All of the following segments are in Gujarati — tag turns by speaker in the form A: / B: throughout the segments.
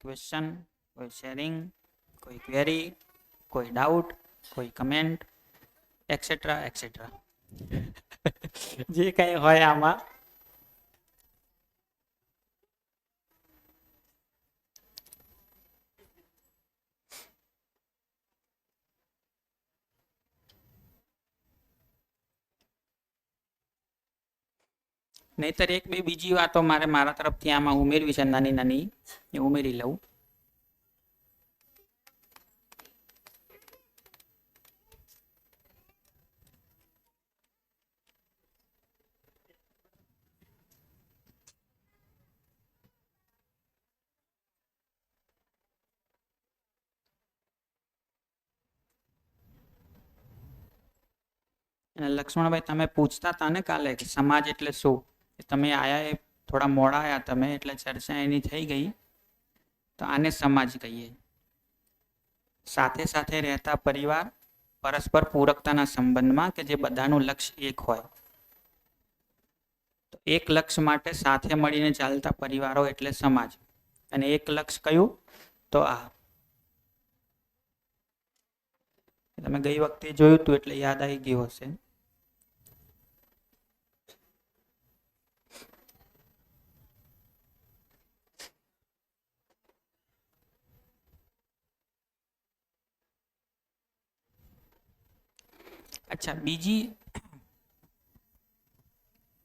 A: ક્વેશ્ચન, કોઈ શેરિંગ, કોઈ ક્વેરી, કોઈ ડાઉટ, કોઈ કમેન્ટ, એક્સેટ્રા એક્સેટ્રા. જે કંઈ હોય આમાં. નહીતર એક બે બીજી વાતો મારા તરફથી આમાં ઉમેરવી છે, નાની નાની, એ ઉમેરી લઉં. અને લક્ષ્મણભાઈ, તમે પૂછતા હતા ને કાલે કે સમાજ એટલે શું? તમે આયા એ થોડા મોડા આયા તમે, એટલે ચર્ચા એની થઈ ગઈ. તો આને સમાજ કહીએ. સાથે સાથે રહેતા પરિવાર, પરસ્પર પૂરકતાના સંબંધમાં કે જે બધાનું લક્ષ્ય એક હોય. તો એક લક્ષ્ય માટે સાથે મળીને ચાલતા પરિવારો એટલે સમાજ. અને એક લક્ષ્ય કયું? તો આ તમે ગઈ વખતે જોયું હતું એટલે યાદ આવી ગયું હશે. અચ્છા,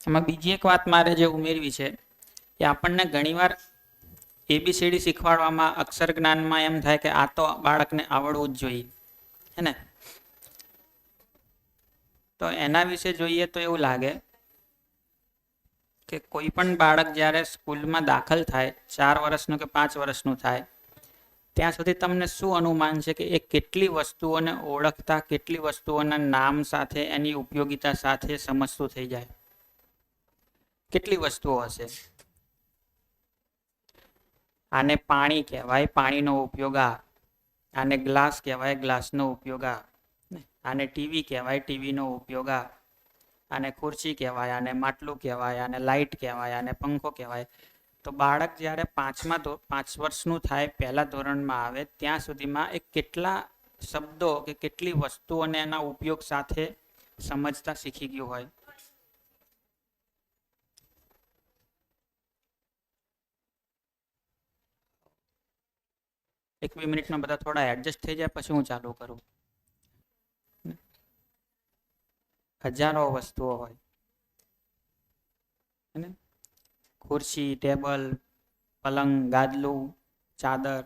A: એમાં બીજી એક વાત મારે જે ઉમેરવી છે કે આપણને ઘણીવાર ABCD શીખવાડવામાં, અક્ષર જ્ઞાનમાં એમ થાય કે આ તો બાળકને આવડવું જ જોઈએ, હે ને? તો એના વિશે જોઈએ તો એવું લાગે કે કોઈ પણ બાળક જ્યારે સ્કૂલમાં દાખલ થાય, 4 વર્ષનું કે 5 વર્ષનું થાય, ત્યાં સુધી તમને શું અનુમાન છે કે એ કેટલી વસ્તુઓને ઓળખતા, કેટલી વસ્તુઓના નામ સાથે, એની ઉપયોગિતા સાથે સમજતું થઈ જાય? કેટલી વસ્તુઓ હશે? આને પાણી કહેવાય, પાણીનો ઉપયોગ આ. આને ગ્લાસ કહેવાય, ગ્લાસનો ઉપયોગ આ. આને ટીવી કહેવાય, ટીવીનો ઉપયોગ આ. આને ખુરશી કહેવાય, આને માટલું કહેવાય, આને લાઇટ કહેવાય, આને પંખો કહેવાય. તો બાળક જ્યારે 5 વર્ષનું થાય, પહેલા ધોરણમાં આવે, ત્યાં સુધીમાં એ કેટલા શબ્દો કે કેટલી વસ્તુઓને એના ઉપયોગ સાથે સમજતા શીખી ગયું હોય? એક બે મિનિટમાં બધા થોડા એડજસ્ટ થઈ જાય પછી હું ચાલુ કરું. હજારો વસ્તુઓ હોય, ખુરશી, ટેબલ, પલંગ, ગાદલું, ચાદર.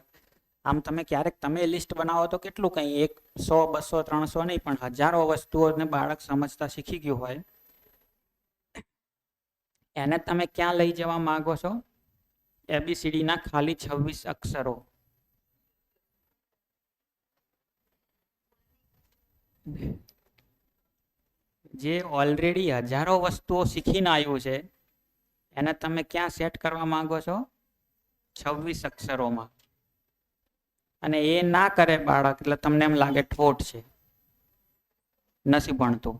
A: આમ તમે ક્યારેક તમે લિસ્ટ બનાવો તો કેટલું કંઈ, 100, 200, 300 નહીં, પણ હજારો વસ્તુઓને બાળક સમજતા શીખી ગયું હોય. એને તમે ક્યાં લઈ જવા માંગો છો? ABCD ના ખાલી 26 અક્ષરો. જે ઓલરેડી હજારો વસ્તુઓ શીખીને આવ્યું છે, એને તમે ક્યાં સેટ કરવા માંગો છો? 26 અક્ષરોમાં. અને એ ના કરે બાળક એટલે તમને એમ લાગે ઠોઠ છે, નથી ભણતું.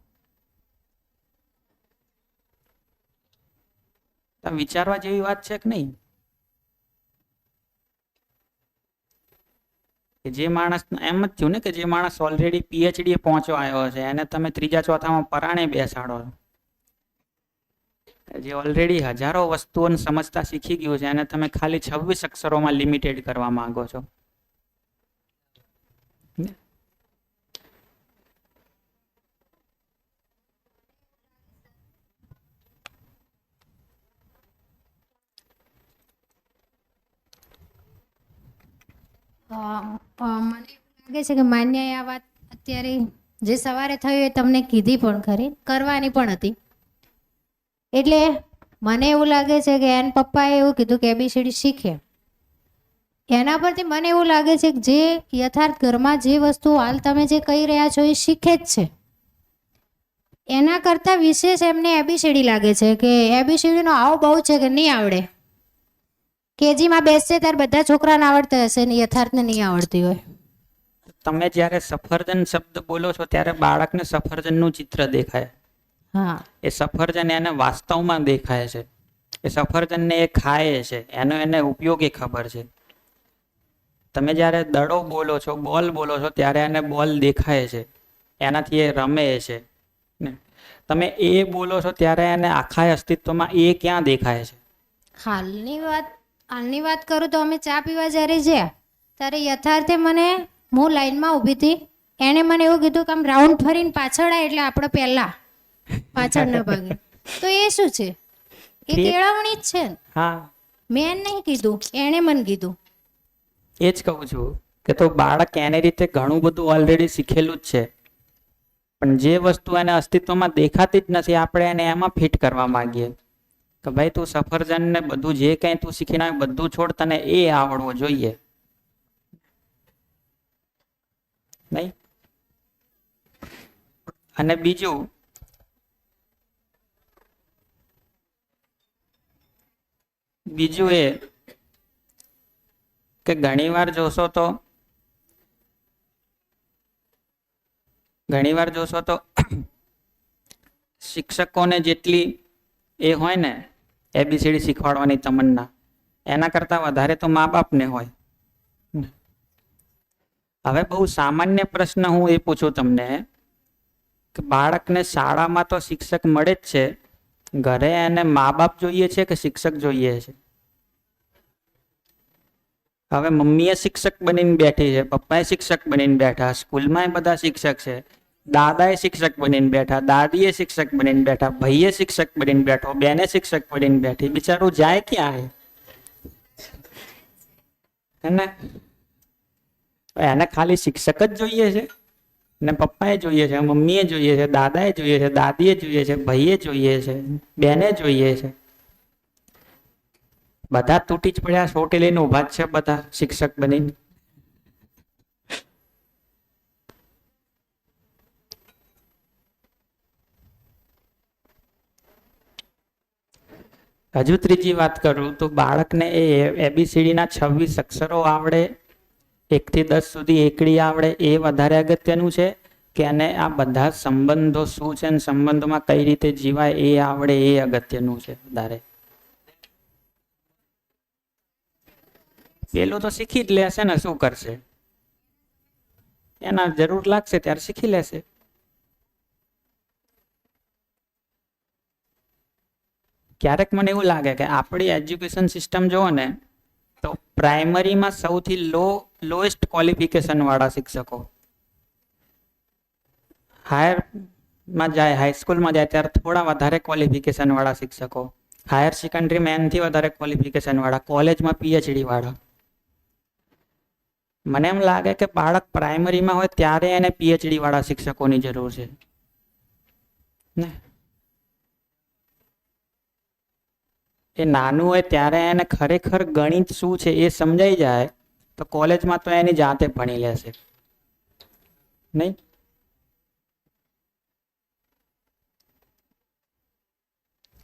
A: વિચારવા જેવી વાત છે કે નહીં? કે જે માણસ એમ જ થયું ને કે જે માણસ ઓલરેડી PhD પહોંચવા આવ્યો છે, એને તમે 3જા 4થામાં પરાણે બેસાડો. જે ઓલરેડી હજારો વસ્તુઓને સમજતા શીખી ગયું છે, એને તમે ખાલી 26 અક્ષરોમાં લિમિટેડ કરવા માંગો છો.
B: મને લાગે છે કે માન્ય આ વાત અત્યારે જે સવારે થયું એ તમને કીધી પણ ખરી, કરવાની પણ હતી. એટલે મને એવું લાગે છે કે એન પપ્પાએ એવું કીધું કે ABCD શીખે. એના પરથી મને એવું લાગે છે કે જે યથાર્થ ઘરમાં જે વસ્તુ હાલ તમે જે કહી રહ્યા છો એ શીખે જ છે. એના કરતાં વિશેષ એમને ABCD લાગે છે કે ABCD નો આવો બહુ છે કે નહીં આવડે. KGમાં બેસશે ત્યારે બધા છોકરાને આવડતા હશે ને યથાર્થને નહીં આવડતી હોય.
A: તમે જ્યારે સફરજન શબ્દ બોલો છો ત્યારે બાળકને સફરજનનું ચિત્ર દેખાય.
B: હા,
A: એ સફરજન એને વાસ્તવમાં દેખાય છે. એ સફરજનને એ ખાય છે, એનો એને ઉપયોગ એ ખબર છે. તમે જ્યારે દડો બોલો છો, બોલ બોલો છો, ત્યારે એને બોલ દેખાય છે, એનાથી એ રમે છે ને. તમે એ બોલો છો ત્યારે એને આખા અસ્તિત્વમાં એ ક્યાં દેખાય છે?
B: હાલની વાત કરું તો અમે ચા પીવા જ્યારે ગયા ત્યારે યથાર્થે મને, હું લાઈનમાં ઊભી હતી, એણે મને એવું કીધું કે આમ રાઉન્ડ ફરીને પાછળ આય એટલે આપણે પહેલા પાછળના ભાગે. તો એ શું છે? એ
A: એ-
B: કેળવણી જ છે ને.
A: હા,
B: મેં નહીં કીધું, એણે મને કીધું.
A: એ જ કહું છું કે તો બાળક એની રીતે ઘણું બધું ઓલરેડી શીખેલું જ છે, પણ જે વસ્તુ એને અસ્તિત્વમાં દેખાતી જ નથી, આપણે એને એમાં ફિટ કરવા માંગીએ કે ભાઈ તું સફરજન ને બધું જે કંઈ તું શીખીને આવ્યો બધું છોડ, તને એ આવડવું જોઈએ નહીં. અને બીજું એ કે ઘણીવાર જોશો તો શિક્ષકોને જેટલી એ હોય ને એબીસીડી શીખવાડવાની તમન્ના, એના કરતાં વધારે તો મા બાપને હોય. હવે બહુ સામાન્ય પ્રશ્ન હું એ પૂછું તમને કે બાળકને શાળામાં તો શિક્ષક મળે જ છે, ઘરે એને મા બાપ જોઈએ છે કે શિક્ષક જોઈએ છે? હવે મમ્મીએ શિક્ષક બનીને બેઠી છે, પપ્પાએ શિક્ષક બનીને બેઠા, સ્કૂલમાં બધા શિક્ષક છે, દાદાએ શિક્ષક બનીને બેઠા, દાદીએ શિક્ષક બનીને બેઠા, ભાઈએ શિક્ષક બનીને બેઠો, બેને શિક્ષક બનીને બેઠી, બિચારું જાય ક્યાં હે ને? એને ખાલી શિક્ષક જ જોઈએ છે ને પપ્પાએ જોઈએ છે, મમ્મીએ જોઈએ છે, દાદાએ જોઈએ છે, દાદીએ જોઈએ છે, ભાઈએ જોઈએ છે, બેને જોઈએ છે. બધા તૂટી જ પડ્યા, સોટી લઈને ઉભા જ છે બધા શિક્ષક બનીને. હજુ ત્રીજી વાત કરું તો બાળકને એ એબીસીડીના 26 અક્ષરો આવડે, 1 થી 10 સુધી એકડી આવડે, એ વધારે અગત્યનું છે કે અને આ બધા સંબંધો શું છે અને સંબંધોમાં કઈ રીતે જીવાય એ આવડે એ અગત્યનું છે વધારે? પેલું તો શીખી જ લેશે ને, શું કરશે? એના જરૂર લાગશે ત્યારે શીખી લેશે. ક્યારેક મને એવું લાગે કે આપણી એજ્યુકેશન સિસ્ટમ જુઓ ને તો પ્રાઇમરીમાં સૌથી લોએસ્ટ ક્વોલિફિકેશન વાળા શિક્ષકો, હાયરમાં જાય, હાઈસ્કૂલમાં જાય ત્યારે થોડા વધારે ક્વોલિફિકેશન વાળા શિક્ષકો, હાયર સેકન્ડરીમાં એનથી વધારે ક્વોલિફિકેશન વાળા, કોલેજમાં પીએચડી વાળા. મને એમ લાગે કે બાળક પ્રાઇમરીમાં હોય ત્યારે એને પીએચડી વાળા શિક્ષકોની જરૂર છે ને. એ નાનું હોય ત્યારે એને ખરેખર ગણિત શું છે એ સમજાઈ જાય તો કોલેજમાં તો એની જાતે ભણી લેશે નહીં.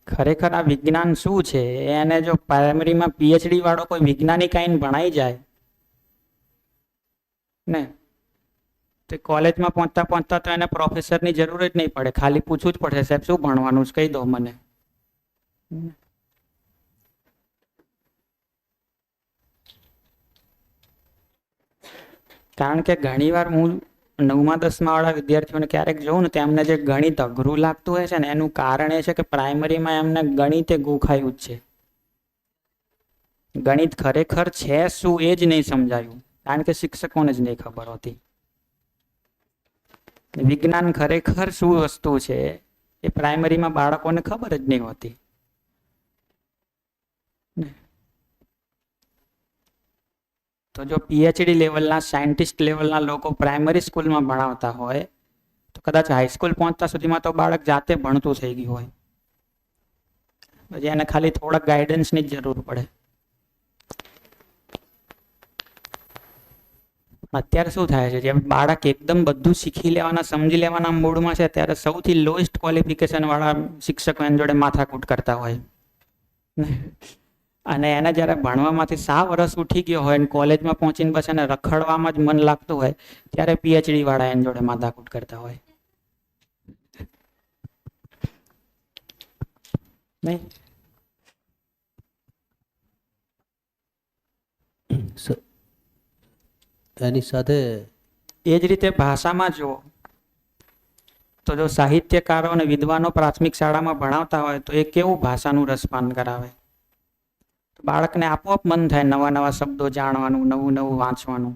A: ખરેખર આ વિજ્ઞાન શું છે એને જો પ્રાઇમરીમાં પીએચડી વાળો કોઈ વૈજ્ઞાનિક આઈને ભણાઈ જાય ને તો કોલેજમાં પહોંચતા પહોંચતા તો એને પ્રોફેસરની જરૂર જ નહીં પડે, ખાલી પૂછવું જ પડશે, સાહેબ શું ભણવાનું છે કહી દો મને. કારણ કે ઘણીવાર હું 9મા 10મા વાળા વિદ્યાર્થીઓને ક્યારેક જોઉં ને તેમને જે ગણિત અઘરું લાગતું હોય છે ને એનું કારણ એ છે કે પ્રાઇમરીમાં એમને ગણિતે ગોખાયું જ છે. ગણિત ખરેખર છે શું એ જ નહીં સમજાયું, કારણ કે શિક્ષકોને જ નહીં ખબર હોતી. વિજ્ઞાન ખરેખર શું વસ્તુ છે એ પ્રાઇમરીમાં બાળકોને ખબર જ નહીં હોતી. તો જો પીએચડી લેવલના સાયન્ટિસ્ટ લેવલના લોકો પ્રાઇમરી સ્કૂલમાં ભણાવતા હોય તો કદાચ હાઈસ્કૂલ પહોંચતા સુધીમાં તો બાળક જાતે ભણતું થઈ ગયું હોય, પછી એને ખાલી થોડાક ગાઈડન્સની જ જરૂર પડે. અત્યારે શું થાય છે, જેમ બાળક એકદમ બધું શીખી લેવાના સમજી લેવાના મૂડમાં છે ત્યારે સૌથી લોએસ્ટ ક્વોલિફિકેશન વાળા શિક્ષકો એની જોડે માથાકૂટ કરતા હોય અને એને જ્યારે ભણવામાંથી 6 વર્ષ ઉઠી ગયો હોય અને કોલેજમાં પહોંચીને બસ એને રખડવામાં જ મન લાગતું હોય ત્યારે પીએચડી વાળા એની જોડે માથાકૂટ કરતા હોય નહીં.
C: એની સાથે
A: એ જ રીતે ભાષામાં જુઓ તો જો સાહિત્યકારો અને વિદ્વાનો પ્રાથમિક શાળામાં ભણાવતા હોય તો એ કેવું ભાષાનું રસપાન કરાવે. બાળકને આપોઆપ મન થાય નવા નવા શબ્દો જાણવાનું, નવું નવું વાંચવાનું.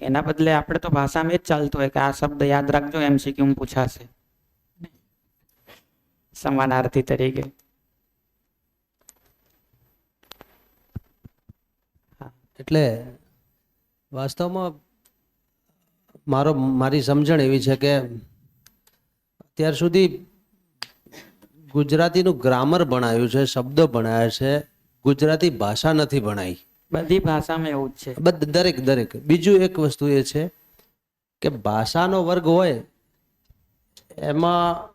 A: એના બદલે આપણે તો ભાષામાં એ જ ચાલતું હોય કે આ શબ્દ યાદ રાખજો, MCQ પૂછાશે સમાનાર્થી તરીકે.
C: એટલે વાસ્તવમાં મારી સમજણ એવી છે કે અત્યાર સુધી ગુજરાતીનું ગ્રામર ભણાયું છે, શબ્દો ભણાયા છે, ગુજરાતી ભાષા નથી ભણાઈ.
A: બધી ભાષામાં એવું જ છે.
C: દરેક. બીજું એક વસ્તુ એ છે કે ભાષાનો વર્ગ હોય એમાં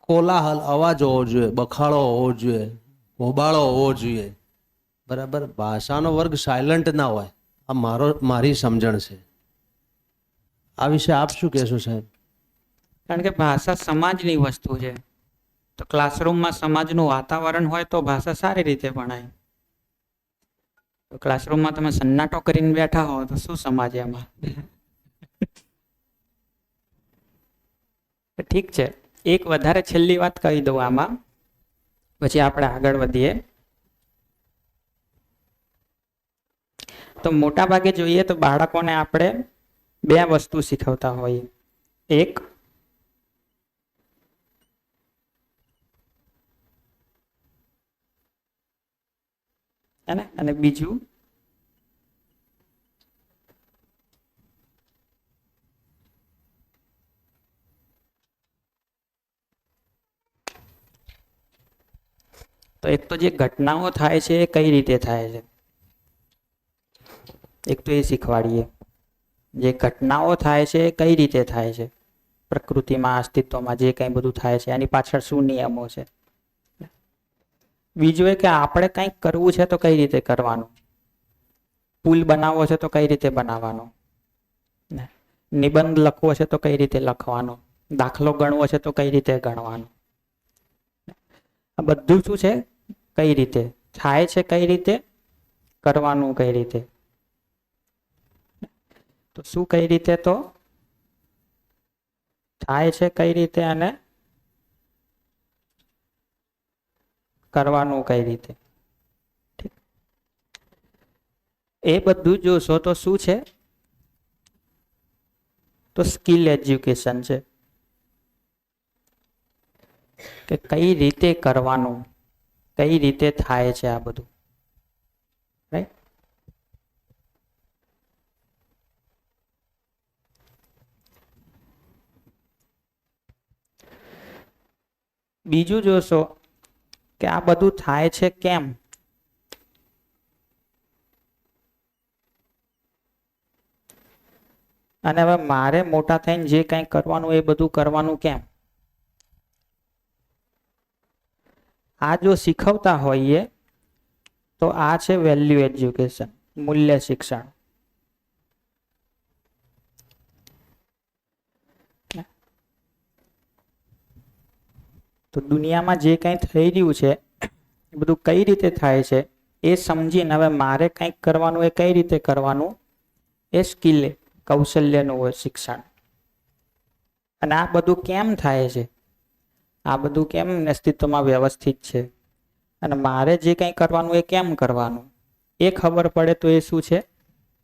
C: કોલાહલ અવાજ હોવો જોઈએ, બખાડો હોવો જોઈએ, હોબાળો હોવો જોઈએ. બરાબર. ભાષાનો વર્ગ સાયલન્ટ ના હોય. આ મારી સમજણ છે. આ વિશે આપ શું કહેશો સાહેબ?
A: કારણ કે ભાષા સમાજની વસ્તુ છે. તો ક્લાસરૂમમાં સમાજનું વાતાવરણ હોય તો ભાષા સારી રીતે ભણાય. તો ક્લાસરૂમમાં તમે સન્નાટો કરીને બેઠા હો તો શું સમાજ એમાં? ઠીક છે, એક વધારે છેલ્લી વાત કહી દઉં આમાં, પછી આપણે આગળ વધીએ. તો મોટા ભાગે જોઈએ તો બાળકોને આપણે બે વસ્તુ શીખવતા હોઈએ. એક અને બીજું તો એક તો જે ઘટનાઓ થાય છે એ કઈ રીતે થાય છે, એક તો એ શીખવાડીએ. જે ઘટનાઓ થાય છે એ કઈ રીતે થાય છે, પ્રકૃતિમાં, અસ્તિત્વમાં જે કંઈ બધું થાય છે એની પાછળ શું નિયમો છે. બીજું એ કે આપણે કંઈક કરવું છે તો કઈ રીતે કરવાનું, પુલ બનાવવો છે તો કઈ રીતે બનાવવાનો, નિબંધ લખવો છે તો કઈ રીતે લખવાનો, દાખલો ગણવો છે તો કઈ રીતે ગણવાનો. આ બધું શું છે, કઈ રીતે થાય છે, કઈ રીતે કરવાનું, કઈ રીતે. તો શું કઈ રીતે તો થાય છે, કઈ રીતે અને કરવાનું કઈ રીતે. એ બધું જોશો તો શું છે, તો સ્કિલ એજ્યુકેશન છે. કે કઈ રીતે કરવાનું, કઈ રીતે થાય છે આ બધું. રાઈટ. બીજું જોશો કે આ બધું થાય છે કેમ. અને હવે મારે મોટા થઈને જે કંઈ કરવાનું એ બધું કરવાનું કેમ. આ જો શીખવતા હોઈએ તો આ છે વેલ્યુ એજ્યુકેશન, મૂલ્ય શિક્ષણ. તો દુનિયામાં જે કંઈ થઈ રહ્યું છે એ બધું કઈ રીતે થાય છે એ સમજીને હવે મારે કંઈક કરવાનું એ કઈ રીતે કરવાનું, એ સ્કિલ, કૌશલ્યનું હોય શિક્ષણ. અને આ બધું કેમ થાય છે, આ બધું કેમ અસ્તિત્વમાં વ્યવસ્થિત છે, અને મારે જે કંઈ કરવાનું એ કેમ કરવાનું એ ખબર પડે તો એ શું છે,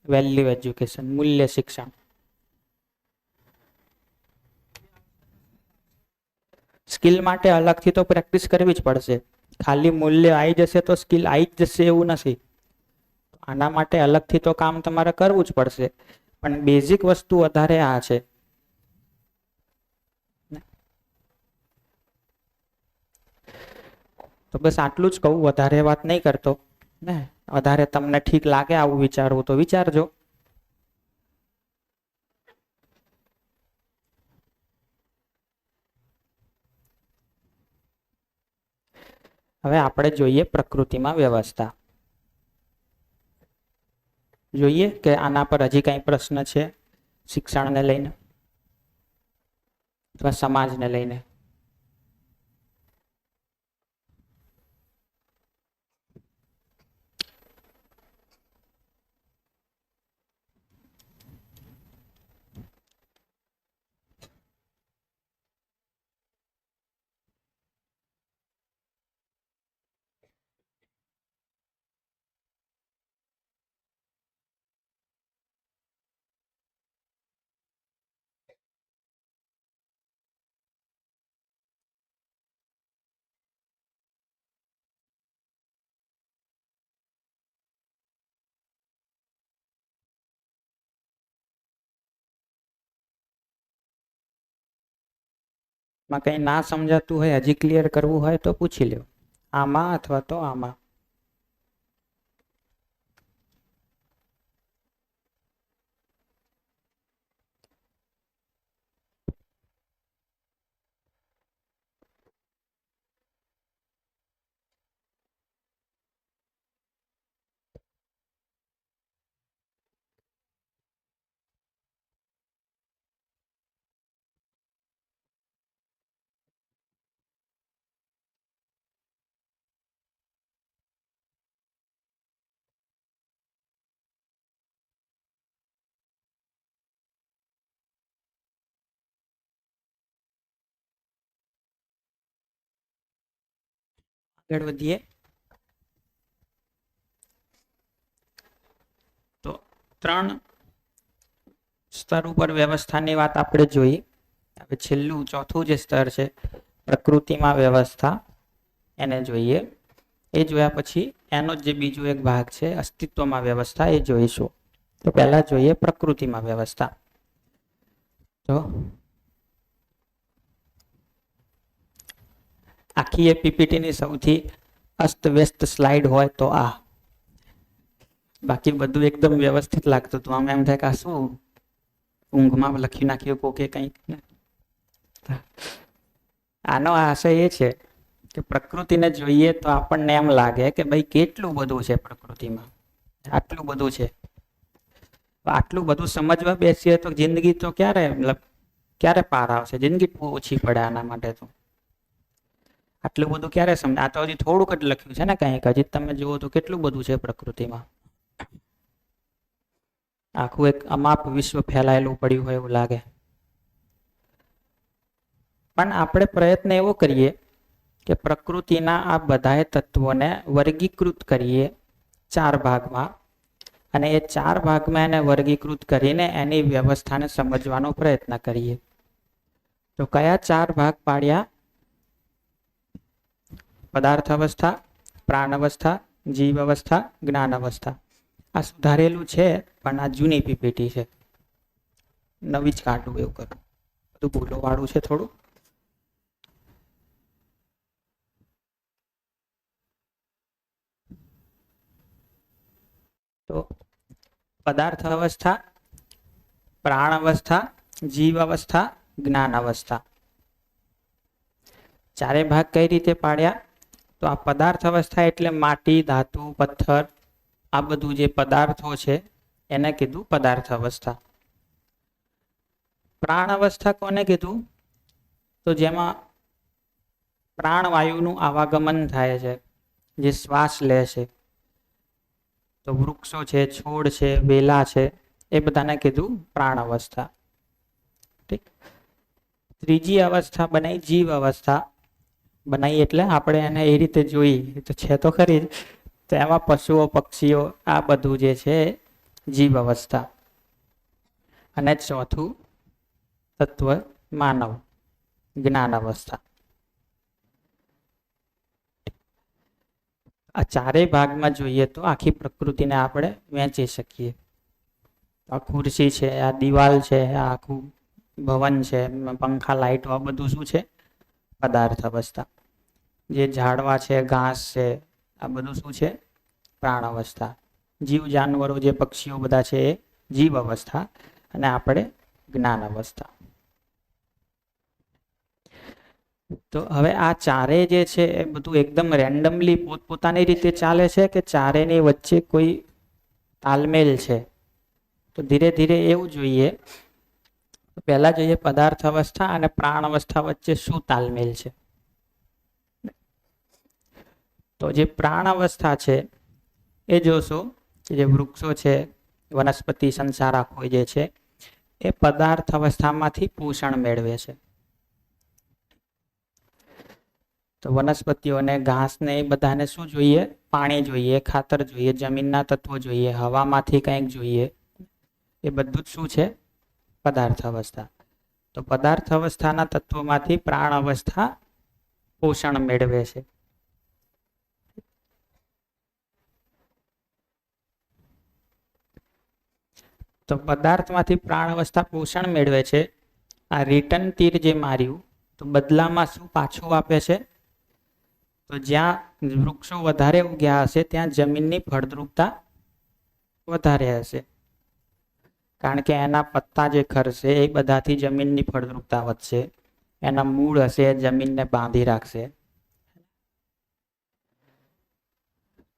A: વેલ્યુ એજ્યુકેશન, મૂલ્ય શિક્ષણ. સ્કિલ માટે અલગથી તો પ્રેક્ટિસ કરવી જ પડશે. ખાલી મૂલ્ય આવી જશે તો સ્કિલ આવી જ જશે એવું નથી. આના માટે અલગથી તો કામ તમારે કરવું જ પડશે. પણ બેઝિક વસ્તુ વધારે આ છે. તો બસ આટલું જ કહું, વધારે વાત નહીં કરતો ને. વધારે તમને ઠીક લાગે આવું વિચારવું તો વિચારજો. હવે આપણે જોઈએ પ્રકૃતિમાં વ્યવસ્થા. જોઈએ કે આના પર હજી કઈ પ્રશ્ન છે શિક્ષણને લઈને અથવા સમાજને લઈને. માં કંઈ ના સમજાતું હોય, હજી ક્લિયર કરવું હોય તો પૂછી લ્યો, આમાં અથવા તો આમાં. આગળ વધીએ તો 3 સ્તર ઉપર વ્યવસ્થાની વાત આપણે જોઈ. હવે છેલ્લું ચોથું જે સ્તર છે પ્રકૃતિમાં વ્યવસ્થા, એને જોઈએ. એ જોયા પછી એનો જે બીજો એક ભાગ છે અસ્તિત્વમાં વ્યવસ્થા, એ જોઈશું. તો પહેલા જોઈએ પ્રકૃતિમાં વ્યવસ્થા. તો આખી એ પીપીટીની સૌથી અસ્તવ્યસ્ત સ્લાઇડ હોય તો આ. બાકી બધું એકદમ વ્યવસ્થિત લાગતું હતું. આમ એમ થાય કે આ શું ઊંઘમાં લખી નાખ્યું કોકે કંઈક. આનો આશય એ છે કે પ્રકૃતિને જોઈએ તો આપણને એમ લાગે કે ભાઈ કેટલું બધું છે પ્રકૃતિમાં, આટલું બધું છે. આટલું બધું સમજવા બેસીએ તો જિંદગી તો ક્યારે પાર આવશે? જિંદગી ઓછી પડે આના માટે તો. આટલું બધું ક્યારે સમજ? આ તો હજી થોડુંક જ લખ્યું છે ને કંઈક. હજી તમે જુઓ તો કેટલું બધું છે પ્રકૃતિમાં. આખું એક અમાપ વિશ્વ ફેલાયેલું પડ્યું હોય એવું લાગે. પણ આપણે પ્રયત્ન એવો કરીએ કે પ્રકૃતિના આ બધાય તત્વોને વર્ગીકૃત કરીએ 4 ભાગમાં, અને એ 4 ભાગમાં એને વર્ગીકૃત કરીને એની વ્યવસ્થાને સમજવાનો પ્રયત્ન કરીએ. તો કયા 4 ભાગ પાડ્યા? પદાર્થ અવસ્થા, પ્રાણ અવસ્થા, જીવ અવસ્થા, જ્ઞાન અવસ્થા. આ સુધારેલું છે પણ આ જૂની પીપીટી છે, નવી જ કાઢું એવું કરું. બધું ભૂલો વાળું છે થોડું. તો પદાર્થ અવસ્થા, પ્રાણ અવસ્થા, જીવ અવસ્થા, જ્ઞાન અવસ્થા. 4 ભાગ કઈ રીતે પાડ્યા? તો આ પદાર્થ અવસ્થા એટલે માટી, ધાતુ, પથ્થર, આ બધું જે પદાર્થો છે એને કીધું પદાર્થ અવસ્થા. પ્રાણ અવસ્થા કોને કીધું? તો જેમાં પ્રાણવાયુનું આવાગમન થાય છે, જે શ્વાસ લે છે. તો વૃક્ષો છે, છોડ છે, વેલા છે, એ બધાને કીધું પ્રાણ અવસ્થા. ઠીક. ત્રીજી અવસ્થા બનાવી જીવ અવસ્થા. બનાવી એટલે આપણે એને એ રીતે જોઈ તો છે તો ખરી જ. તો એમાં પશુઓ, પક્ષીઓ, આ બધું જે છે જીવ અવસ્થા. અને ચોથું તત્વ માનવ, જ્ઞાન અવસ્થા. આ 4 ભાગમાં જોઈએ તો આખી પ્રકૃતિને આપણે વહેંચી શકીએ. આ ખુરશી છે, આ દિવાલ છે, આ આખું ભવન છે, પંખા, લાઇટો, આ બધું શું છે? પદાર્થ અવસ્થા. જે ઝાડવા છે, ઘાસ છે, આ બધું શું છે? પ્રાણ અવસ્થા. જીવ જાનવરો જે પક્ષીઓ બધા છે એ જીવ અવસ્થા, અને આપણે જ્ઞાન અવસ્થા. તો હવે આ 4 જે છે એ બધું એકદમ રેન્ડમલી પોતપોતાની રીતે ચાલે છે કે 4ની વચ્ચે કોઈ તાલમેલ છે? તો ધીરે ધીરે એવું જોઈએ. પહેલા જોઈએ પદાર્થ અવસ્થા અને પ્રાણ અવસ્થા વચ્ચે શું તાલમેલ છે. તો જે પ્રાણ અવસ્થા છે એ જોશો કે જે વૃક્ષો છે, વનસ્પતિ સંસાર આખો જે છે એ પદાર્થ અવસ્થામાંથી પોષણ મેળવે છે. તો વનસ્પતિઓને, ઘાસને, એ બધાને શું જોઈએ? પાણી જોઈએ, ખાતર જોઈએ, જમીનના તત્વો જોઈએ, હવામાંથી કંઈક જોઈએ. એ બધું જ શું છે? પદાર્થ અવસ્થા. તો પદાર્થ અવસ્થાના તત્વોમાંથી પ્રાણ અવસ્થા પોષણ મેળવે છે. તો પદાર્થમાંથી પ્રાણ અવસ્થા પોષણ મેળવે છે. આ રિટર્ન તીર જે માર્યું તો બદલામાં શું પાછું આપે છે? તો જ્યાં વૃક્ષો વધારે ઉગ્યા હશે ત્યાં જમીનની ફળદ્રુપતા વધારે હશે, કારણ કે એના પત્તા જે ખરશે એ બધાથી જમીનની ફળદ્રુપતા વધશે. એના મૂળ હશે એ જમીનને બાંધી રાખશે.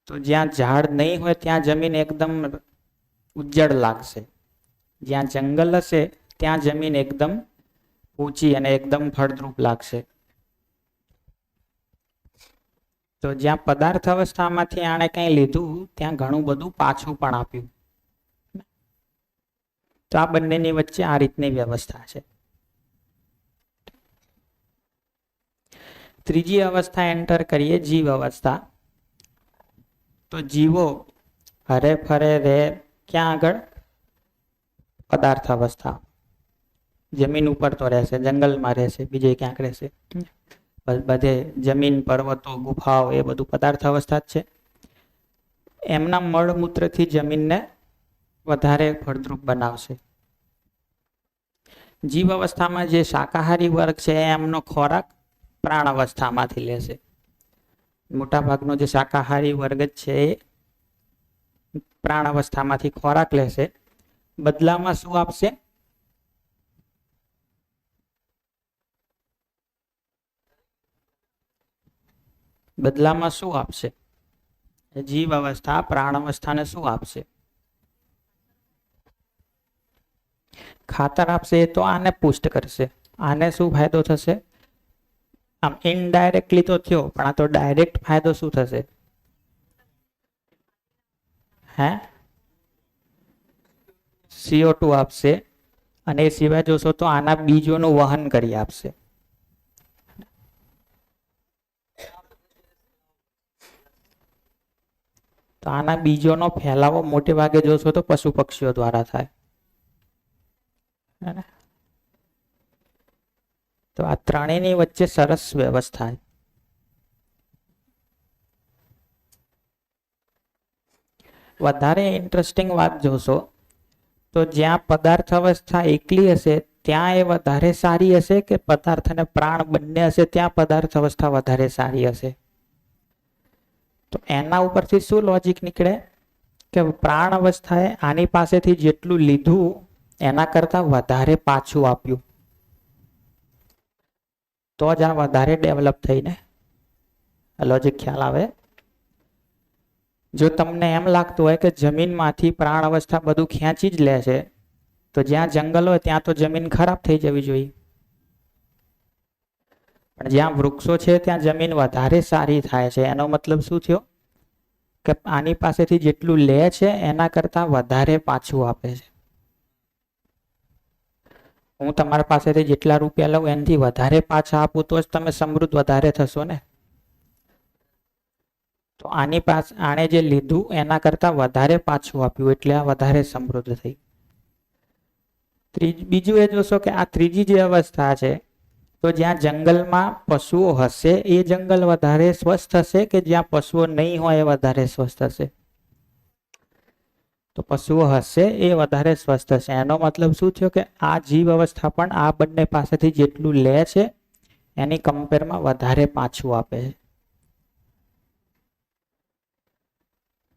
A: તો જ્યાં ઝાડ નહીં હોય ત્યાં જમીન એકદમ ઉજ્જડ લાગશે. જ્યાં જંગલ હશે ત્યાં જમીન એકદમ ઊંચી અને એકદમ ફળદ્રુપ લાગશે. તો જ્યાં પદાર્થ અવસ્થામાંથી આણે કંઈ લીધું ત્યાં ઘણું બધું પાછું પણ આપ્યું. તો આ બંનેની વચ્ચે આ રીતની વ્યવસ્થા છે. ત્રીજી અવસ્થા એન્ટર કરીએ, જીવ અવસ્થા. તો જીવો હરે ફરે રહે ક્યાં આગળ? પદાર્થ અવસ્થા. જમીન ઉપર તો રહેશે, જંગલમાં રહેશે, બીજે ક્યાંક રહેશે. બધે જમીન, પર્વતો, ગુફાઓ એ બધું પદાર્થ અવસ્થા જ છે. એમના મળમૂત્રથી જમીનને વધારે ફળદ્રુપ બનાવશે. જીવ અવસ્થામાં જે શાકાહારી વર્ગ છે એમનો ખોરાક પ્રાણ અવસ્થામાંથી લેશે. મોટાભાગનો જે શાકાહારી વર્ગ જ છે એ પ્રાણ અવસ્થામાંથી ખોરાક લેશે. બદલામાં શું આપશે? બદલામાં શું આપશે? જીવ અવસ્થા પ્રાણ અવસ્થાને શું આપશે? ખાતર આપશે. તો આને પુષ્ટ કરશે. આને શું ફાયદો થશે? આમ ઇનડાયરેક્ટલી તો થયો, પણ આ તો ડાયરેક્ટ ફાયદો શું થશે? હે? CO2 આપશે. અને એ સિવાય જોશો તો આના બીજોનું વહન કરી આપશે. તો આના બીજોનો ફેલાવો મોટે ભાગે જોશો તો પશુ પક્ષીઓ દ્વારા થાય. તો આ ત્રણેયની વચ્ચે સરસ વ્યવસ્થા. વધારે ઇન્ટરેસ્ટિંગ વાત જોશો તો જ્યાં પદાર્થ અવસ્થા એકલી હશે ત્યાં એ વધારે સારી હશે, કે પદાર્થ અને પ્રાણ બંને હશે ત્યાં પદાર્થ અવસ્થા વધારે સારી હશે? તો એના ઉપરથી શું લોજિક નીકળે કે પ્રાણ અવસ્થાએ આની પાસેથી જેટલું લીધું એના કરતા વધારે પાછું આપ્યું, તો જ આ વધારે ડેવલપ થઈને લોજિક ખ્યાલ આવે. જો તમને એમ લાગતું હોય કે જમીનમાંથી પ્રાણ અવસ્થા બધું ખેંચી જ લે છે, તો જ્યાં જંગલ હોય ત્યાં તો જમીન ખરાબ થઈ જવી જોઈએ. પણ જ્યાં વૃક્ષો છે ત્યાં જમીન વધારે સારી થાય છે. એનો મતલબ શું થયો? કે આની પાસેથી જેટલું લે છે એના કરતા વધારે પાછું આપે છે. હું તમારા પાસેથી જેટલા રૂપિયા લઉં એનાથી વધારે પાછા આપું તો જ તમે સમૃદ્ધ વધારે થશો ને. તો આની પાસે આણે જે લીધું એના કરતા વધારે પાછું આપ્યું એટલે આ વધારે સમૃદ્ધ થઈ. બીજું એ જોશો કે આ ત્રીજી જે અવસ્થા છે, તો જ્યાં જંગલમાં પશુઓ હશે એ જંગલ વધારે સ્વસ્થ હશે, કે જ્યાં પશુઓ નહીં હોય એ વધારે સ્વસ્થ હશે? તો પશુઓ હશે એ વધારે સ્વસ્થ હશે. એનો મતલબ શું થયો કે આ જીવ અવસ્થા પણ આ બંને પાસેથી જેટલું લે છે એની કમ્પેરમાં વધારે પાછું આપે છે.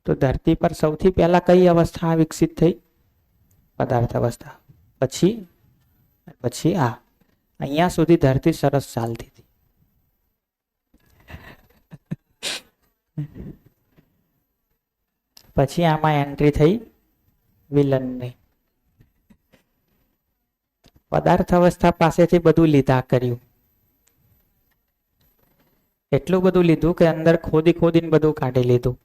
A: તો ધરતી પર સૌથી પહેલા કઈ અવસ્થા વિકસિત થઈ? પદાર્થ અવસ્થા. પછી આ અહીંયા સુધી ધરતી સરસ ચાલતી હતી. પછી આમાં એન્ટ્રી થઈ વિલનની. પદાર્થ અવસ્થા પાસેથી બધું લીધા કર્યું, એટલું બધું લીધું કે અંદર ખોદીને બધું કાઢી લીધું.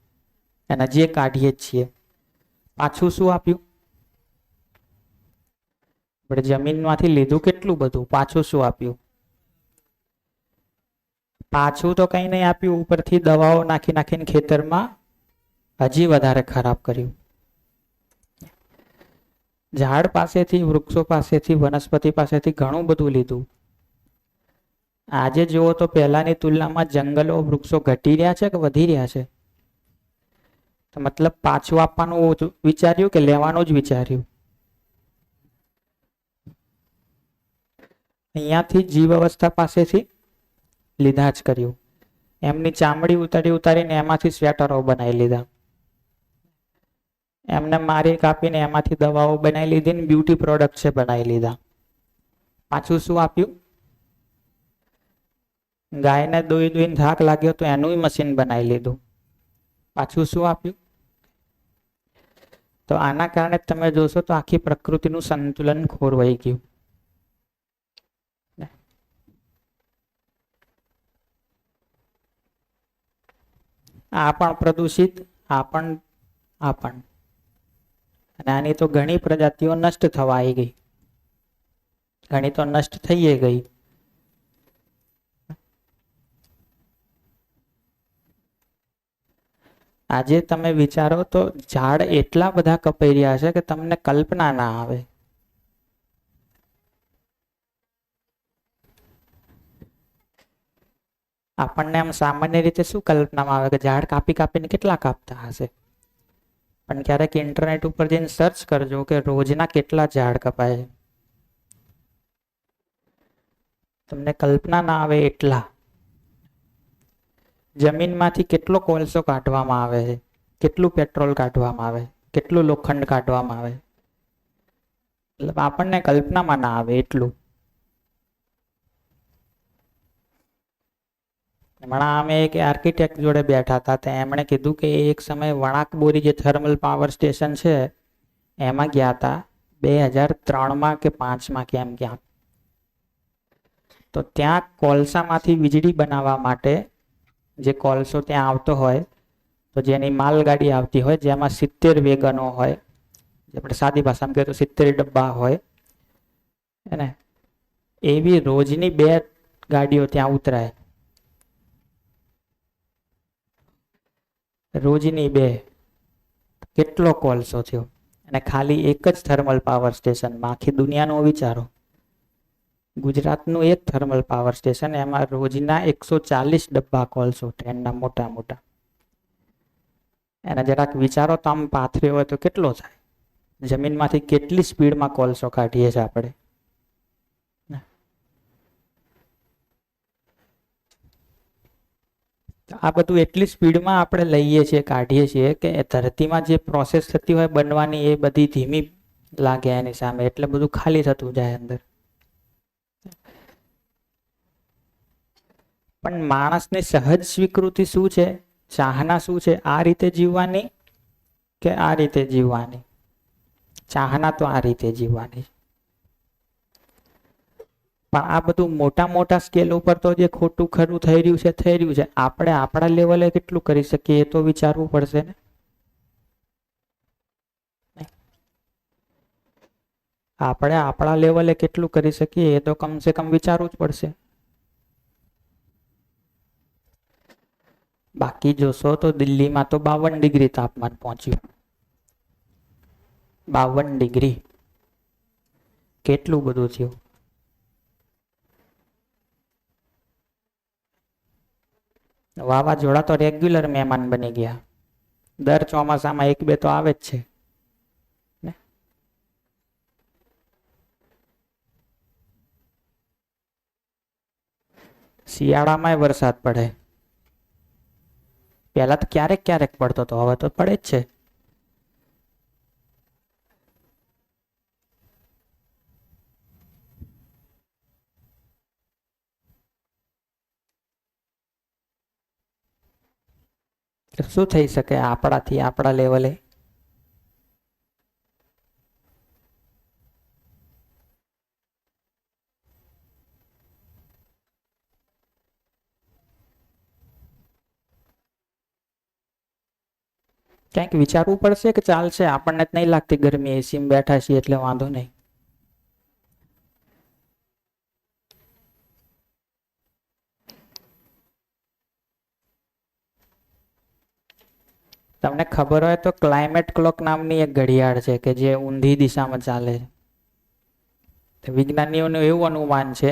A: અને જે કાઢીએ જ છીએ. પાછું શું આપ્યું? આપણે જમીનમાંથી લીધું કેટલું બધું, પાછું શું આપ્યું? પાછું તો કઈ નહીં આપ્યું, ઉપરથી દવાઓ નાખીને ખેતરમાં હજી વધારે ખરાબ કર્યું. ઝાડ પાસેથી, વૃક્ષો પાસેથી, વનસ્પતિ પાસેથી ઘણું બધું લીધું. આજે જુઓ તો પહેલાની તુલનામાં જંગલો, વૃક્ષો ઘટી રહ્યા છે કે વધી રહ્યા છે? તો મતલબ પાછું આપવાનું વિચાર્યું કે લેવાનું જ વિચાર્યું? અહીંયાથી જીવ અવસ્થા પાસેથી લીધા જ કર્યું. એમની ચામડી ઉતારીને એમાંથી સ્વેટરો બનાવી લીધા, એમને મારી કાપીને એમાંથી દવાઓ બનાવી લીધી ને બ્યુટી પ્રોડક્ટ છે બનાવી લીધા. પાછું શું આપ્યું? ગાયને દોઈને થાક લાગ્યો તો એનું મશીન બનાવી લીધું. પાછું શું આપ્યું? તો આના કારણે તમે જોશો તો આખી પ્રકૃતિનું સંતુલન ખોરવાઈ ગયું. આ પણ પ્રદૂષિત, આ પણ અને આની તો ઘણી પ્રજાતિઓ નષ્ટ થવા આવી ગઈ, ઘણી તો નષ્ટ થઈ ગઈ. આજે તમે વિચારો તો ઝાડ એટલા બધા કપાઈ રહ્યા છે કે તમને કલ્પના ના આવે. આપણને આમ સામાન્ય રીતે શું કલ્પનામાં આવે કે ઝાડ કાપીને કેટલા કાપતા હશે, પણ ક્યારેક ઇન્ટરનેટ ઉપર જઈને સર્ચ કરજો કે રોજના કેટલા ઝાડ કપાય, તમને કલ્પના ના આવે એટલા. જમીનમાંથી કેટલો કોલસો કાઢવામાં આવે છે, કેટલું પેટ્રોલ કાઢવામાં આવે, કેટલું લોખંડ કાઢવામાં આવે, મતલબ આપણને કલ્પનામાં ના આવે એટલું. હમણાં અમે એક આર્કિટેક્ટ જોડે બેઠા હતા, તો એમણે કીધું કે એક સમયે વણાકબોરી જે થર્મલ પાવર સ્ટેશન છે એમાં ગયા હતા 2003માં કે 5માં કે એમ ક્યાંક. તો ત્યાં કોલસામાંથી વીજળી બનાવવા માટે જે કોલસો ત્યાં આવતો હોય, તો જેની માલગાડી આવતી હોય જેમાં 70 વેગનો હોય, આપણે સાદી ભાષામાં કહીએ તો 70 ડબ્બા હોય ને, એવી રોજની 2 ગાડીઓ ત્યાં ઉતરાય, રોજની 2. કેટલો કોલસો થયો, અને ખાલી એક જ થર્મલ પાવર સ્ટેશનમાં. આખી દુનિયાનો વિચારો, ગુજરાતનું એક થર્મલ પાવર સ્ટેશન, એમાં રોજના 140 ડબ્બા કોલસો ટ્રેનના મોટા મોટા. એના જરાક વિચારો તો આમ પાથર્યો હોય તો કેટલો થાય, જમીનમાંથી કેટલી સ્પીડમાં કોલસો કાઢીએ છીએ આપણે. આ બધું એટલી સ્પીડમાં આપણે લઈએ છીએ, કાઢીએ છીએ કે ધરતીમાં જે પ્રોસેસ થતી હોય બનવાની એ બધી ધીમી લાગે એની સામે, એટલે બધું ખાલી થતું જાય અંદર. પણ માણસની સહજ સ્વીકૃતિ શું છે, ચાહના શું છે? આ રીતે જીવવાની કે આ રીતે જીવવાની? ચાહના તો આ રીતે જીવવાની. પણ આ બધું મોટા સ્કેલ ઉપર તો જે ખોટું ખરું થઈ રહ્યું છે. આપણે આપણા લેવલે કેટલું કરી શકીએ એ તો વિચારવું પડશે ને. આપણે આપણા લેવલે કેટલું કરી શકીએ એ તો કમસે કમ વિચારવું જ પડશે. બાકી જોશો તો દિલ્હીમાં તો 52 ડિગ્રી તાપમાન પહોંચ્યું. 52 ડિગ્રી, કેટલું બધું થયું. વાવાઝોડા તો રેગ્યુલર મહેમાન બની ગયા, દર ચોમાસામાં 1-2 તો આવે જ છે. શિયાળામાં વરસાદ પડે, પહેલા તો ક્યારેક પડતો હતો, હવે તો પડે જ છે. શું થઈ શકે આપણાથી, આપણા લેવલે? ક્યાંક વિચારવું પડશે કે ચાલશે, આપણને જ નહીં લાગતી ગરમી, એસીમાં બેઠા છીએ એટલે વાંધો નહીં. તમને ખબર હોય તો ક્લાઇમેટ ક્લોક નામની એક ઘડિયાળ છે કે જે ઊંધી દિશામાં ચાલે છે. વિજ્ઞાનીઓનું એવું અનુમાન છે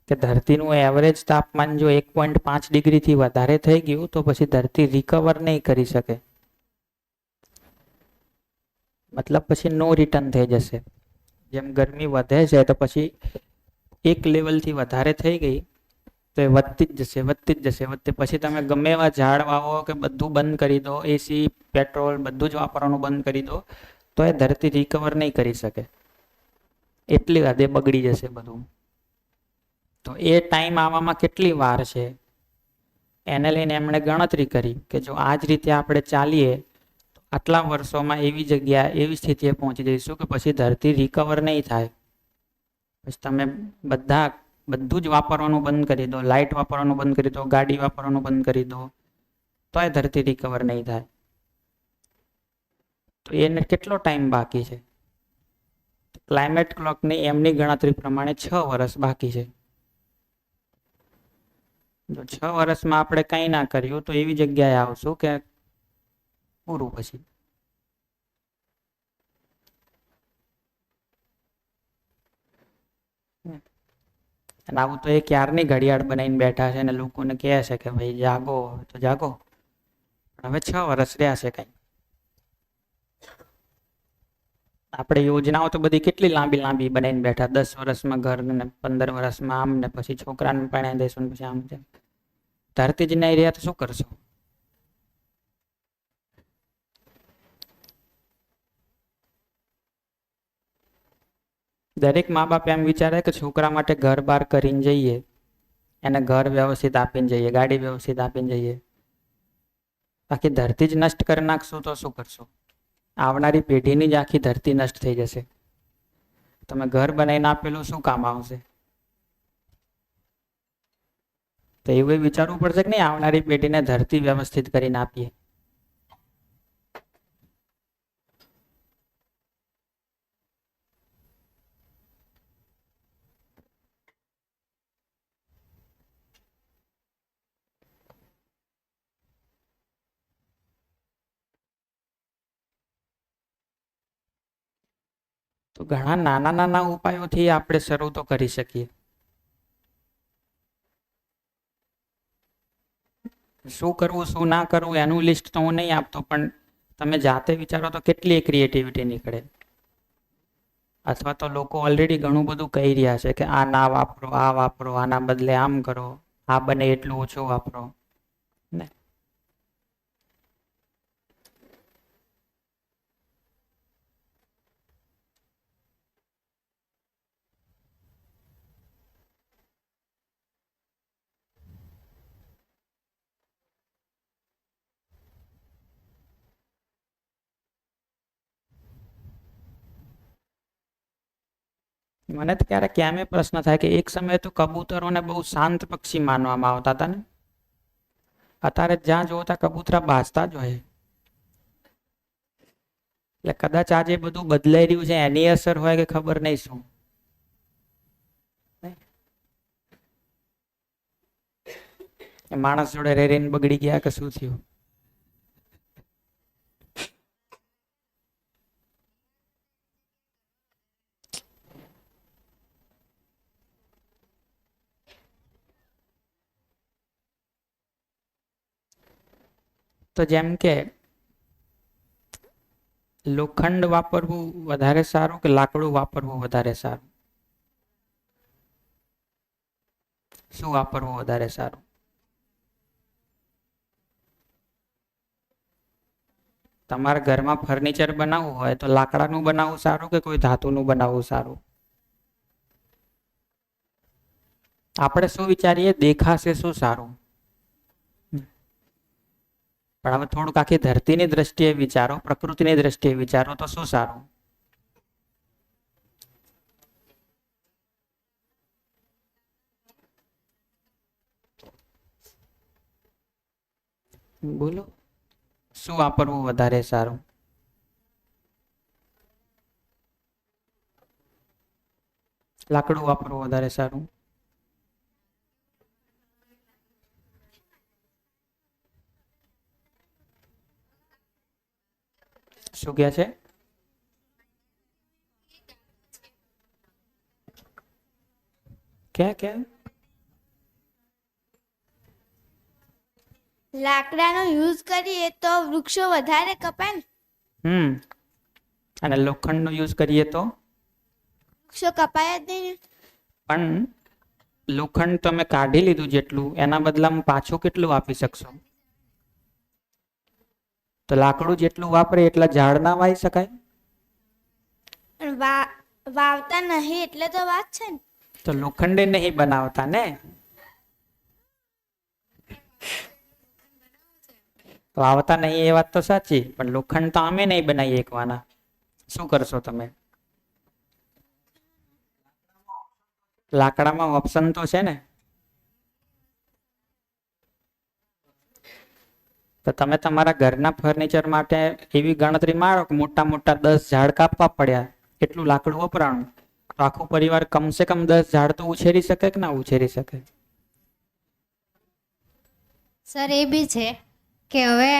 A: કે ધરતીનું એવરેજ તાપમાન જો 1.5 ડિગ્રીથી વધારે થઈ ગયું તો પછી ધરતી રિકવર નહીં કરી શકે, મતલબ પછી નો રિટર્ન થઈ જશે. જેમ ગરમી વધે છે તો પછી એક લેવલથી વધારે થઈ ગઈ તો એ વધતી જ જશે, વધતી જ જશે, વધતી. પછી તમે ગમે એવા ઝાડ વાવો કે બધું બંધ કરી દો, એસી, પેટ્રોલ બધું જ વાપરવાનું બંધ કરી દો, તો એ ધરતી રિકવર નહીં કરી શકે. એટલી હદે બગડી જશે બધું. તો એ ટાઈમ આવવામાં કેટલી વાર છે એને લઈને એમણે ગણતરી કરી કે જો આ જ રીતે આપણે ચાલીએ તો આટલા વર્ષોમાં એવી જગ્યા, એવી સ્થિતિએ પહોંચી જઈશું કે પછી ધરતી રિકવર નહીં થાય. પછી તમે બધું જ વાપરવાનું બંધ કરી દો, લાઇટ વાપરવાનું બંધ કરી દો, ગાડી વાપરવાનું બંધ કરી દો, તો એ ધરતી રિકવર નહીં થાય. તો એને કેટલો ટાઈમ બાકી છે? ક્લાઇમેટ ક્લોકની એમની ગણતરી પ્રમાણે 6 વર્ષ બાકી છે. જો 6 વર્ષમાં આપણે કંઈ ના કર્યું તો એવી જગ્યાએ આવશું કે પૂરું. પછી અને આવું તો એ ક્યારની ઘડિયાળ બનાવીને બેઠા છે અને લોકોને કહે છે કે ભાઈ જાગો તો જાગો. હવે 6 વર્ષ રહ્યા છે કઈ. આપણે યોજનાઓ તો બધી કેટલી લાંબી લાંબી બનાવીને બેઠા, 10 વર્ષમાં ઘર ને 15 વર્ષમાં આમ ને પછી છોકરાને પરણાવી દઈશું ને પછી આમ તેમ. ધરતી જ નહીં રહ્યા તો શું કરશો? દરેક મા બાપ એમ વિચારે કે છોકરા માટે ઘર બહાર કરીને જઈએ, એને ઘર વ્યવસ્થિત આપીને જઈએ, ગાડી વ્યવસ્થિત આપીને જઈએ. બાકી ધરતી જ નષ્ટ કરી નાખશું તો શું કરશું? આવનારી પેઢીની જ આખી ધરતી નષ્ટ થઈ જશે. તમે ઘર બનાવીને આપેલું શું કામ આવશે? તો એવું વિચારવું પડશે કે નહીં, આવનારી પેઢીને ધરતી વ્યવસ્થિત કરીને આપીએ. તો ઘણા નાના નાના ઉપાયોથી આપણે શરૂ તો કરી શકીએ. શું કરવું શું ના કરવું એનું લિસ્ટ તો હું નહીં આપતો, પણ તમે જાતે વિચારો તો કેટલી ક્રિએટિવિટી નીકળે. અથવા તો લોકો ઓલરેડી ઘણું બધું કહી રહ્યા છે કે આ ના વાપરો, આ વાપરો, આના બદલે આમ કરો, આ બને એટલું ઓછું વાપરો ને. મને તો ક્યારેક કેમ એ પ્રશ્ન થાય કે એક સમયે તો કબૂતરોને બહુ શાંત પક્ષી માનવામાં આવતા હતા ને, અત્યારે જ્યાં જોતા કબૂતરા બાજતા જ હોય. એટલે કદાચ આજે બધું બદલાઈ રહ્યું છે એની અસર હોય કે ખબર નહીં શું. માણસ જોડે રેરીને બગડી ગયા કે શું થયું? તો જેમ કે લોખંડ વાપરવું વધારે સારું કે લાકડું વાપરવું વધારે સારું? શું વાપરવું વધારે સારું? તમારા ઘરમાં ફર્નિચર બનાવવું હોય તો લાકડાનું બનાવવું સારું કે કોઈ ધાતુનું બનાવવું સારું? આપણે શું વિચારીએ દેખાશે શું સારું, પણ હવે થોડુંક આખી ધરતીની દ્રષ્ટિએ વિચારો, પ્રકૃતિની દ્રષ્ટિએ વિચારો તો શું સારું? બોલો, શું વાપરવું વધારે સારું? લાકડું વાપરવું વધારે સારું? શું કહે છે? કે
D: લાકડાનો યુઝ કરીએ તો વૃક્ષો વધારે કપાય ને.
A: અને લોખંડનો યુઝ કરીએ તો
D: વૃક્ષો કપાય જ નહીં ને.
A: પણ લોખંડ તમે કાઢી લીધું જેટલું, એના બદલામાં પાછું કેટલું આપી શકશો? તો લાકડું જેટલું વાપરે એટલા ઝાડ ના વાવી શકાય?
D: પણ વાવતા નહીં એટલે તો વાત છે ને.
A: તો લોખંડે નહીં બનાવતા ને. વાવતા નહીં એ વાત તો સાચી, પણ લોખંડ તો અમે નહીં બનાવી શકવાના. શું કરશો તમે? લાકડામાં ઓપ્શન તો છે ને. તો તમે તમારા ઘરના ફર્નિચર માટે એવી ગણતરી મારો કે મોટા મોટા 10 ઝાડ કાપવા પડ્યા, એટલું લાકડું વપરાણું, તો આખો પરિવાર કમસે કમ 10 ઝાડ તો ઉછેરી શકે કે ના ઉછેરી શકે?
B: સર એ બી છે કે હવે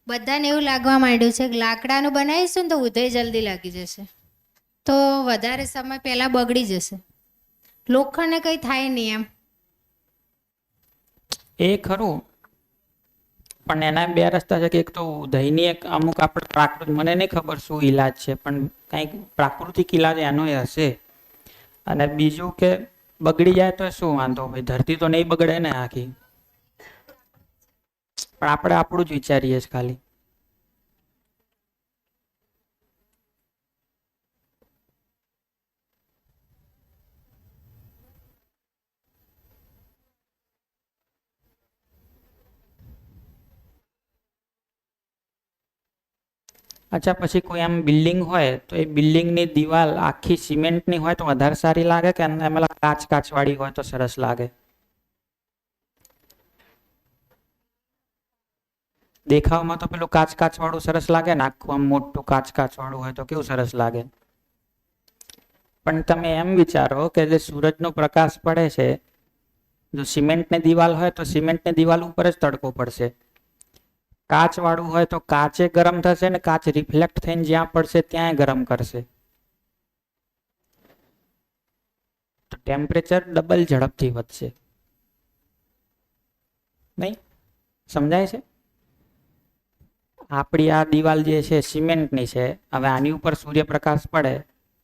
B: બધાને એવું લાગવા માંડ્યું છે કે લાકડાનું બનાવીશું ને તો ઉધઈ જલ્દી લાગી જશે, તો વધારે સમય પહેલાં બગડી જશે. લોખંડને કંઈ થાય નહીં એમ.
A: એ ખરું, પણ એના બે રસ્તા છે કે એક તો દહીંની એક અમુક આપણે પ્રાકૃતિક, મને નહીં ખબર શું ઈલાજ છે, પણ કંઈક પ્રાકૃતિક ઈલાજ એનો એ હશે. અને બીજું કે બગડી જાય તો શું વાંધો ભાઈ, ધરતી તો નહીં બગડે ને આખી. પણ આપણે આપણું જ વિચારીએ છીએ ખાલી. અચ્છા, પછી કોઈ આમ બિલ્ડિંગ હોય તો એ બિલ્ડિંગની દિવાલ આખી સિમેન્ટની હોય તો વધારે સારી લાગે કે એમાં કાચ વાળી હોય તો સરસ લાગે? દેખાવમાં તો પેલું કાચ વાળું સરસ લાગે ને, આખું આમ મોટું કાચ વાળું હોય તો કેવું સરસ લાગે. પણ તમે એમ વિચારો કે જે સૂરજનો પ્રકાશ પડે છે, જો સિમેન્ટની દિવાલ હોય તો સિમેન્ટની દિવાલ ઉપર જ તડકો પડશે. કાચ વાળું હોય તો કાચે ગરમ થશે ને કાચ રિફ્લેક્ટ થઈને જ્યાં પડશે ત્યાં ગરમ કરશે. તો ટેમ્પરેચર ડબલ ઝડપથી વધશે. નહીં સમજાય છે? આપણી આ દિવાલ જે છે સિમેન્ટની છે, હવે આની ઉપર સૂર્યપ્રકાશ પડે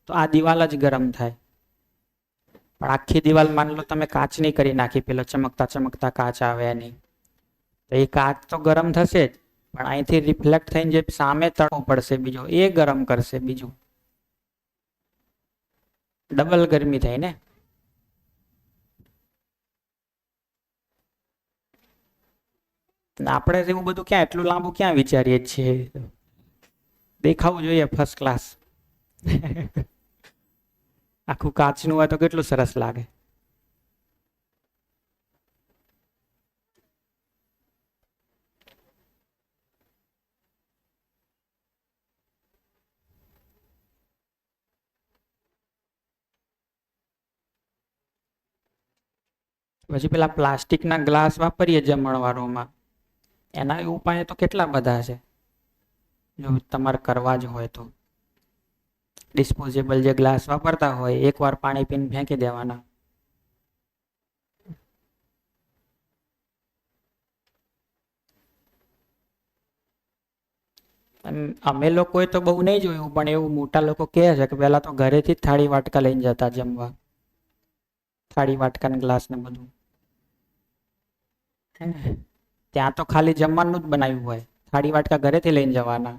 A: તો આ દિવાલ જ ગરમ થાય. પણ આખી દિવાલ માની લો તમે કાચની કરી નાખી, પેલો ચમકતા કાચ આવે એની, તો એ કાચ તો ગરમ થશે જ, પણ અહીંથી રિફ્લેક્ટ થઈને જે સામે તડકો પડશે બીજો એ ગરમ કરશે. બીજું ડબલ ગરમી થાય ને. આપણે એવું બધું ક્યાં એટલું લાંબુ ક્યાં વિચારીએ છીએ? દેખાવું જોઈએ ફર્સ્ટ ક્લાસ. આખું કાચનું હોય તો કેટલું સરસ લાગે. પછી પેલા પ્લાસ્ટિકના ગ્લાસ વાપરીએ જમણવારોમાં, એના ઉપાય તો કેટલા બધા છે. જો તમારે કરવા જ હોય તો ડિસ્પોઝેબલ જે ગ્લાસ વાપરતા હોય એકવાર પાણી પીને ફેંકી દેવાના. અમે લોકોએ તો બહુ નહીં જોયું, પણ એવું મોટા લોકો કહે છે કે પહેલા તો ઘરેથી જ થાળી વાટકા લઈને જતા જમવા. થાળી વાટકા ગ્લાસ ને બધું ત્યાં તો ખાલી જમવાનું જ બનાવ્યું હોય, થાળી વાટકા ઘરેથી લઈને જવાના.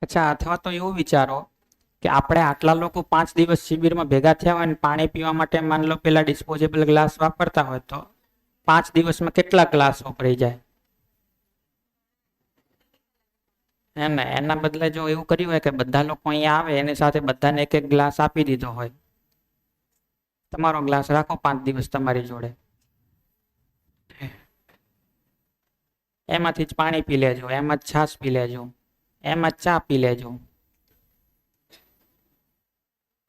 A: અચ્છા, અથવા તો એવું વિચારો કે આપણે આટલા લોકો 5 દિવસ શિબિરમાં ભેગા થયા હોય અને પાણી પીવા માટે માની લો પેલા ડિસ્પોઝેબલ ગ્લાસ વાપરતા હોય તો 5 દિવસમાં કેટલા ગ્લાસ વપરાઈ જાય? હે ને? એના બદલે જો એવું કર્યું હોય કે બધા લોકો અહીંયા આવે એની સાથે બધાને એક એક ગ્લાસ આપી દીધો હોય, તમારો ગ્લાસ રાખો 5 દિવસ તમારી જોડે, એમાંથી જ પાણી પી લેજો, એમાં જ છાશ પી લેજો, એમાં ચા પી લેજો,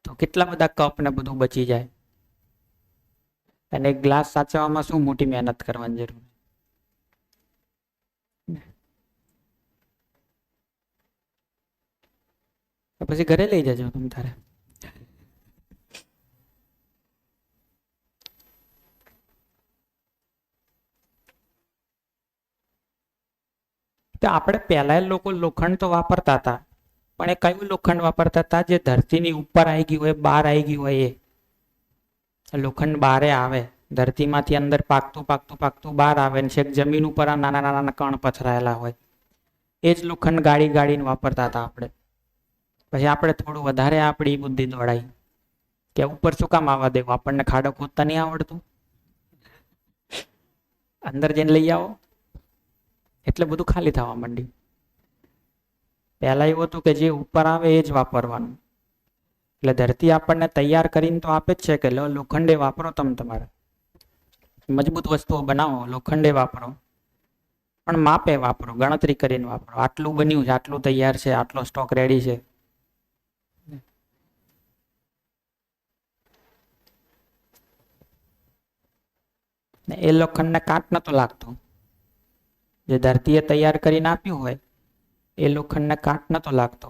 A: તો કેટલા બધા કપ ને બધું બચી જાય. અને એક ગ્લાસ સાચવવામાં શું મોટી મહેનત કરવાની જરૂર? પછી ઘરે લઈ જજો તમ તારે. તો આપણે પહેલા લોકો લોખંડ તો વાપરતા હતા, પણ એ કયું લોખંડ વાપરતા હતા? જે ધરતીની ઉપર આવી ગયું હોય, બહાર આવી ગયું હોય એ લોખંડ બારે આવે, ધરતીમાંથી અંદર પાકતું પાકતું પાકતું બહાર આવે ને છેક જમીન ઉપર આ નાના નાના કણ પથરાયેલા હોય, એ જ લોખંડ ગાળી ગાળીને વાપરતા હતા આપણે. પછી આપણે થોડું વધારે આપણી બુદ્ધિ દોડાઈ કે ઉપર શું કામ આવવા દેવું, આપણને ખાડો ખોદતા નહીં આવડતું, અંદર જઈને લઈ આવો. એટલે બધું ખાલી થવા માંડ્યું. પહેલા એવું હતું કે જે ઉપર આવે એ જ વાપરવાનું. એટલે ધરતી આપણને તૈયાર કરીને તો આપે જ છે કે લો લોખંડે વાપરો, તમે તમારે મજબૂત વસ્તુઓ બનાવો, લોખંડે વાપરો, પણ માપે વાપરો, ગણતરી કરીને વાપરો. આટલું બન્યું છે, આટલું તૈયાર છે, આટલો સ્ટોક રેડી છે. એ લોખંડને કાટ નતો લાગતો. જે ધરતીએ તૈયાર કરીને આપ્યું હોય એ લોખંડને કાટ નતો લાગતો.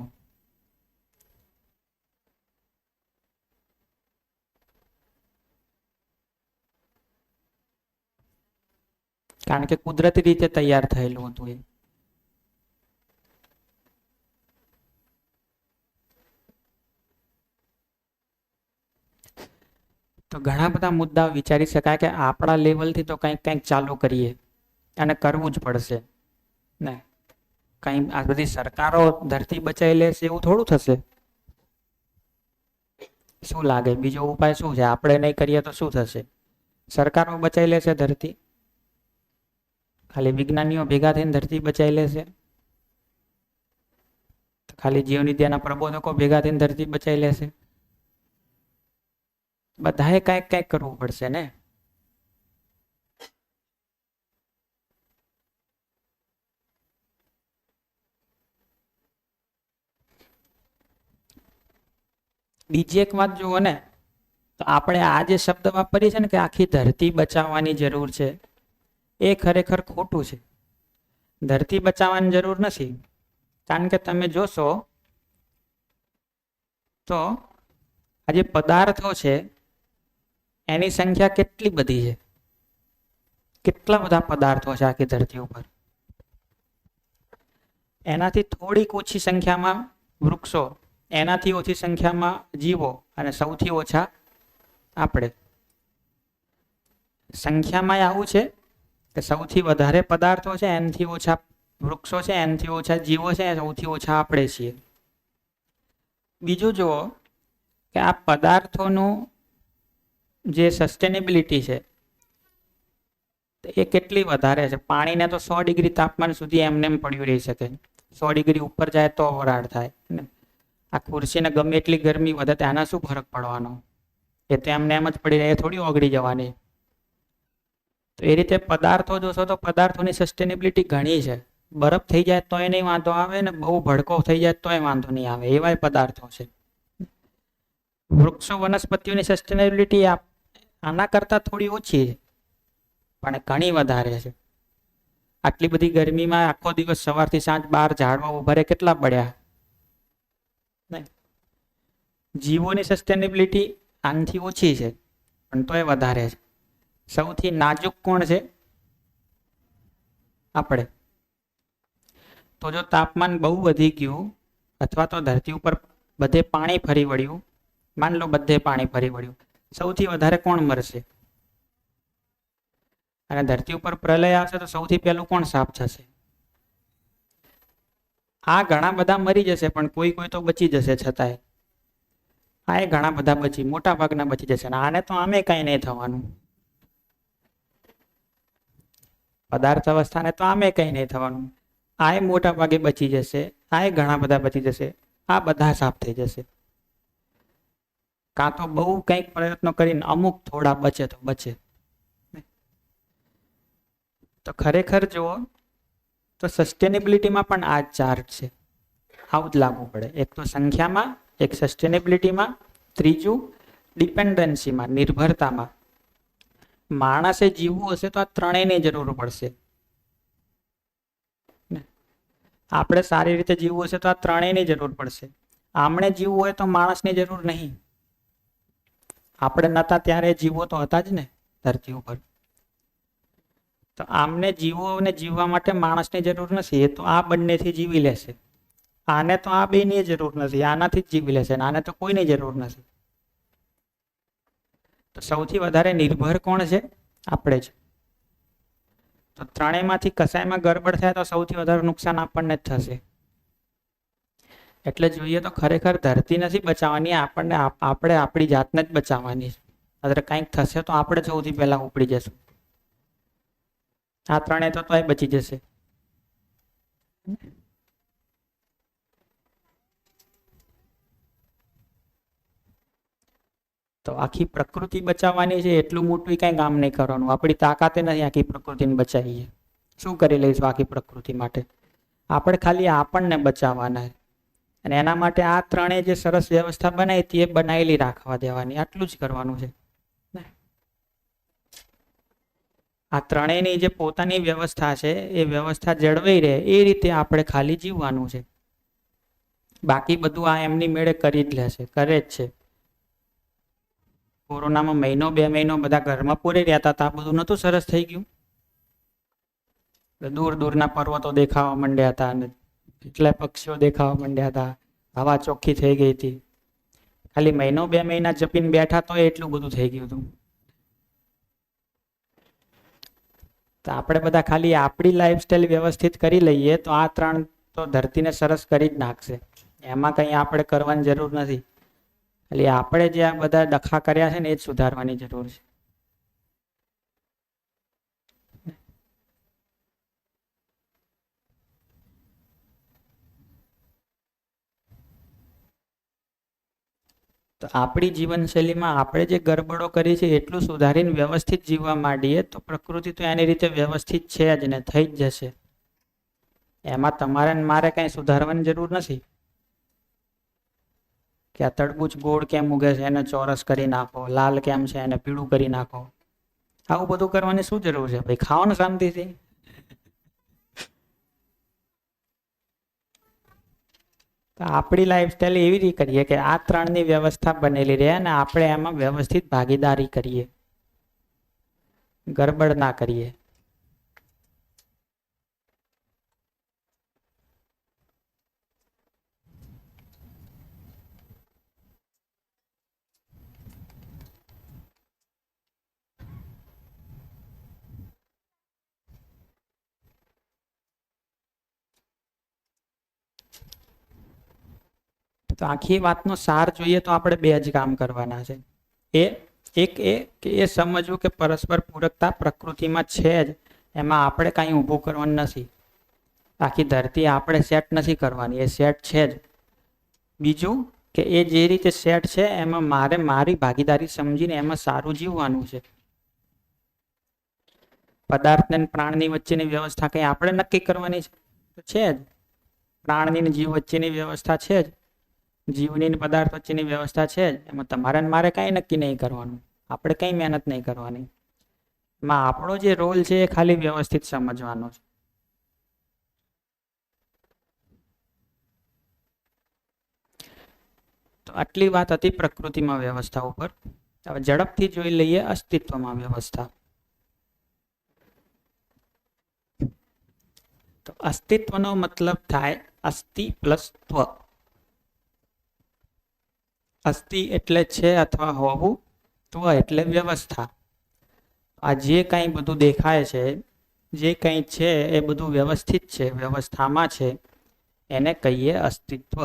A: કારણ કે કુદરતી રીતે તૈયાર થયેલું હતું એ. તો ઘણા બધા મુદ્દાઓ વિચારી શકાય કે આપણા લેવલથી તો કંઈક કંઈક ચાલુ કરીએ અને કરવું જ પડશે ને. કંઈ આ બધી સરકારો ધરતી બચાવી લેશે એવું થોડું થશે. શું લાગે બીજો ઉપાય શું છે? આપણે નહીં કરીએ તો શું થશે? સરકારો બચાવી લેશે ધરતી? ખાલી વિજ્ઞાનીઓ ભેગા થઈને ધરતી બચાવી લેશે? ખાલી જીવનીત્યાના પ્રબોધકો ભેગા થઈને ધરતી બચાવી લેશે? બધાએ કાંઈક કાંઈક કરવું પડશે ને. બીજી એક વાત જુઓ ને, તો આપણે આ જે શબ્દ વાપરીએ છીએ ને કે આખી ધરતી બચાવવાની જરૂર છે, એ ખરેખર ખોટું છે. ધરતી બચાવવાની જરૂર નથી. કારણ કે તમે જોશો તો આ જે પદાર્થો છે એની સંખ્યા કેટલી બધી છે. કેટલા બધા પદાર્થો છે આખી ધરતી ઉપર. એનાથી થોડીક ઓછી સંખ્યામાં વૃક્ષો, એનાથી ઓછી સંખ્યામાં જીવો અને સૌથી ઓછા આપણે. સંખ્યામાં આવું છે કે સૌથી વધારે પદાર્થો છે, એનાથી ઓછા વૃક્ષો છે, એનાથી ઓછા જીવો છે, સૌથી ઓછા આપણે છીએ. બીજું જુઓ કે આ પદાર્થોનું જે સસ્ટેનેબિલિટી છે એ કેટલી વધારે છે. પાણીને તો 100 ડિગ્રી તાપમાન સુધી એમને એમ પડ્યું રહી શકે. 100 ડિગ્રી ઉપર જાય તો વરાળ થાય ને. આ ખુરશીને ગમે એટલી ગરમી વધે ત્યાંના શું ફરક પડવાનો? એ તો એમને એમ જ પડી રહે, થોડી ઓગળી જવાની. તો એ રીતે પદાર્થો જોશો તો પદાર્થોની સસ્ટેનેબિલિટી ઘણી છે. બરફ થઈ જાય તોય નહીં વાંધો આવે ને બહુ ભડકો થઈ જાય તોય વાંધો નહીં આવે, એવાય પદાર્થો છે. વૃક્ષો વનસ્પતિઓની સસ્ટેનેબિલિટી આના કરતાં થોડી ઓછી છે, પણ ઘણી વધારે છે. આટલી બધી ગરમીમાં આખો દિવસ સવારથી સાંજ બહાર ઝાડવા ઉભા રહે, કેટલા બળ્યા. જીવોની સસ્ટેનેબિલિટી આનાથી ઓછી છે, પણ તોય વધારે છે. સૌથી નાજુક કોણ છે? આપણે. તો જો તાપમાન બહુ વધી ગયું અથવા તો ધરતી ઉપર બધે પાણી ફરી વળ્યું, માન લો બધે પાણી ફરી વળ્યું, સૌથી વધારે કોણ મરશે? અને ધરતી ઉપર પ્રલય આવશે તો સૌથી પહેલું કોણ સાફ થશે? આ ઘણા બધા મરી જશે, પણ કોઈ કોઈ તો બચી જશે. છતાંય આ એ ઘણા બધા મોટા ભાગના બચી જશે. અને આને તો આમે કાંઈ નહીં થવાનું. પદાર્થ અવસ્થાને તો આમે કંઈ નહીં થવાનું. આ એ મોટા ભાગે બચી જશે, આ એ ઘણા બધા બચી જશે, આ બધા સાફ થઈ જશે. કાં તો બહુ કંઈક પ્રયત્નો કરીને અમુક થોડા બચે તો બચે. તો ખરેખર જુઓ તો સસ્ટેનેબિલિટીમાં પણ આ જ ચાર્ટ છે. આવું જ લાગુ પડે. એક તો સંખ્યામાં, એક સસ્ટેનેબિલિટીમાં, ત્રીજું ડિપેન્ડન્સીમાં, નિર્ભરતામાં. માણસે જીવવું હશે તો આ ત્રણેયની જરૂર પડશે. આપણે સારી રીતે જીવવું હશે તો આ ત્રણેયની જરૂર પડશે. આમણે જીવવું હોય તો માણસની જરૂર નહીં. આપણે નહોતા ત્યારે જીવો તો હતા જ ને ધરતી ઉપર. તો આમને જીવો અને જીવવા માટે માણસની જરૂર નથી, એ તો આ બંનેથી જીવી લેશે. આને તો આ બેની જરૂર નથી, આનાથી જ જીવી લેશે, અને આને તો કોઈની જરૂર નથી. તો સૌથી વધારે નિર્ભર કોણ છે? આપણે જ. તો ત્રણેયમાંથી કશાયમાં ગડબડ થાય તો સૌથી વધારે નુકસાન આપણને જ થશે. એટલે જોઈએ તો ખરેખર ધરતી નથી બચાવવાની, આપણે આપણી જાતને જ બચાવવાની છે. અગર કંઈક થશે તો આપણે સૌથી પહેલા ઉપડી જશું. આ ત્રણેય તો તોય બચી જશે. તો આખી પ્રકૃતિ બચાવવાની છે, એટલું મોટું કંઈ કામ નહીં કરવાનું. આપણી તાકાતે નહીં આખી પ્રકૃતિને બચાવીએ. શું કરી લઈશું આખી પ્રકૃતિ માટે? આપણે ખાલી આપણને બચાવવાના. અને એના માટે આ ત્રણેય જે સરસ વ્યવસ્થા બનાવી હતી એ બનાવેલી રાખવા દેવાની, આટલું જ કરવાનું છે. આ ત્રણેયની જે પોતાની વ્યવસ્થા છે એ વ્યવસ્થા જળવાઈ રહે એ રીતે આપણે ખાલી જીવવાનું છે. બાકી બધું આ એમની મેળે કરી જ લેશે, કરે જ છે. કોરોનામાં મહિનો 2 મહિનો બધા ઘરમાં પૂરી રહ્યા હતા, આ બધું નહોતું સરસ થઈ ગયું? દૂર દૂરના પર્વતો દેખાવા માંડ્યા હતા અને કેટલાય પક્ષીઓ દેખાવા માંડ્યા હતા, હવા ચોખ્ખી થઈ ગઈ હતી. ખાલી મહિનો 2 મહિના જપીને બેઠા તો એટલું બધું થઈ ગયું હતું. તો આપણે બધા ખાલી આપણી લાઈફસ્ટાઈલ વ્યવસ્થિત કરી લઈએ તો આ ત્રણ તો ધરતીને સરસ કરી જ નાખશે. એમાં કંઈ આપણે કરવાની જરૂર નથી. એટલે આપણે જે આ બધા ડખા કર્યા છે ને એ જ સુધારવાની જરૂર છે. તો આપણી જીવનશૈલીમાં આપણે જે ગરબડો કરી છે એટલું સુધારીને વ્યવસ્થિત જીવવા માંડીએ તો પ્રકૃતિ તો એની રીતે વ્યવસ્થિત છે જ ને, થઈ જ જશે. એમાં તમારે ને મારે કંઈ સુધારવાની જરૂર નથી કે આ તરબૂચ ગોળ કેમ ઉગે છે એને ચોરસ કરી નાખો, લાલ કેમ છે એને પીળું કરી નાખો. આવું બધું કરવાની શું જરૂર છે ભાઈ? ખાઓ ને શાંતિથી. તો આપણી લાઈફસ્ટાઈલ એવી રીતે કરીએ કે આ ત્રણની વ્યવસ્થા બનેલી રહે અને આપણે એમાં વ્યવસ્થિત ભાગીદારી કરીએ, ગરબડ ના કરીએ. તો આખી વાતનો સાર જોઈએ તો આપણે 2 જ કામ કરવાના છે. એક એ કે એ સમજવું કે પરસ્પર પૂરકતા પ્રકૃતિમાં છે જ, એમાં આપણે કાંઈ ઊભું કરવાનું નથી. આખી ધરતી આપણે સેટ નથી કરવાની, એ સેટ છે જ. બીજું કે એ જે રીતે સેટ છે એમાં મારે મારી ભાગીદારી સમજીને એમાં સારું જીવવાનું છે. પદાર્થ અને પ્રાણની વચ્ચેની વ્યવસ્થા કંઈ આપણે નક્કી કરવાની છે જ. પ્રાણની અને જીવ વચ્ચેની વ્યવસ્થા છે જ, જીવની અને પદાર્થ વચ્ચેની વ્યવસ્થા છે જ. એમાં તમારે ને મારે કાંઈ નક્કી નહીં કરવાનું, આપણે કંઈ મહેનત નહીં કરવાની. એમાં આપણો જે રોલ છે એ ખાલી વ્યવસ્થિત સમજવાનો છે. તો આટલી વાત હતી પ્રકૃતિમાં વ્યવસ્થા ઉપર. હવે ઝડપથી જોઈ લઈએ અસ્તિત્વમાં વ્યવસ્થા. તો અસ્તિત્વનો મતલબ થાય અસ્તિ પ્લસ ત્વ. અસ્તિ એટલે છે અથવા હોવું, ત્વ એટલે વ્યવસ્થા. આ જે કંઈ બધું દેખાય છે, જે કંઈ છે એ બધું વ્યવસ્થિત છે, વ્યવસ્થામાં છે, એને કહીએ અસ્તિત્વ.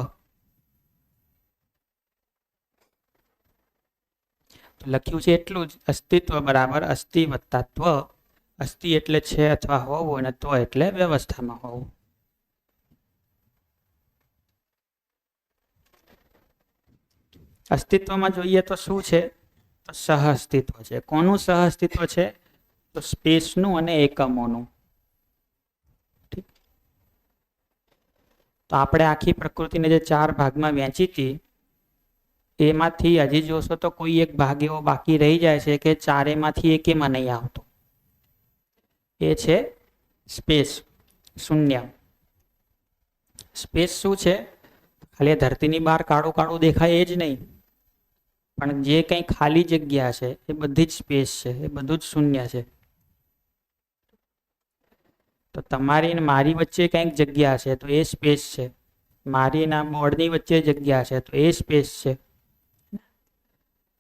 A: તો લખ્યું છે એટલું જ, અસ્તિત્વ બરાબર અસ્તિ વત્તા ત્વ. અસ્તિ એટલે છે અથવા હોવું અને ત્વ એટલે વ્યવસ્થામાં હોવું. અસ્તિત્વમાં જોઈએ તો શું છે? તો સહઅસ્તિત્વ છે. કોનું સહઅસ્તિત્વ છે? તો સ્પેસનું અને એકમોનું. તો આપણે આખી પ્રકૃતિને જે 4 ભાગમાં વહેંચી હતી એમાંથી હજી જોશો તો કોઈ એક ભાગ એવો બાકી રહી જાય છે કે 4માંથી એકેમાં નહીં આવતો. એ છે સ્પેસ, શૂન્ય. સ્પેસ શું છે? ખાલી ધરતીની બહાર કાળું કાળું દેખાય એ જ નહીં, પણ જે કંઈ ખાલી જગ્યા છે એ બધી જ સ્પેસ છે, એ બધું જ શૂન્ય છે. તો તમારી ને મારી વચ્ચે કંઈક જગ્યા છે તો એ સ્પેસ છે. મારી ના બોર્ડની વચ્ચે જગ્યા છે તો એ સ્પેસ છે.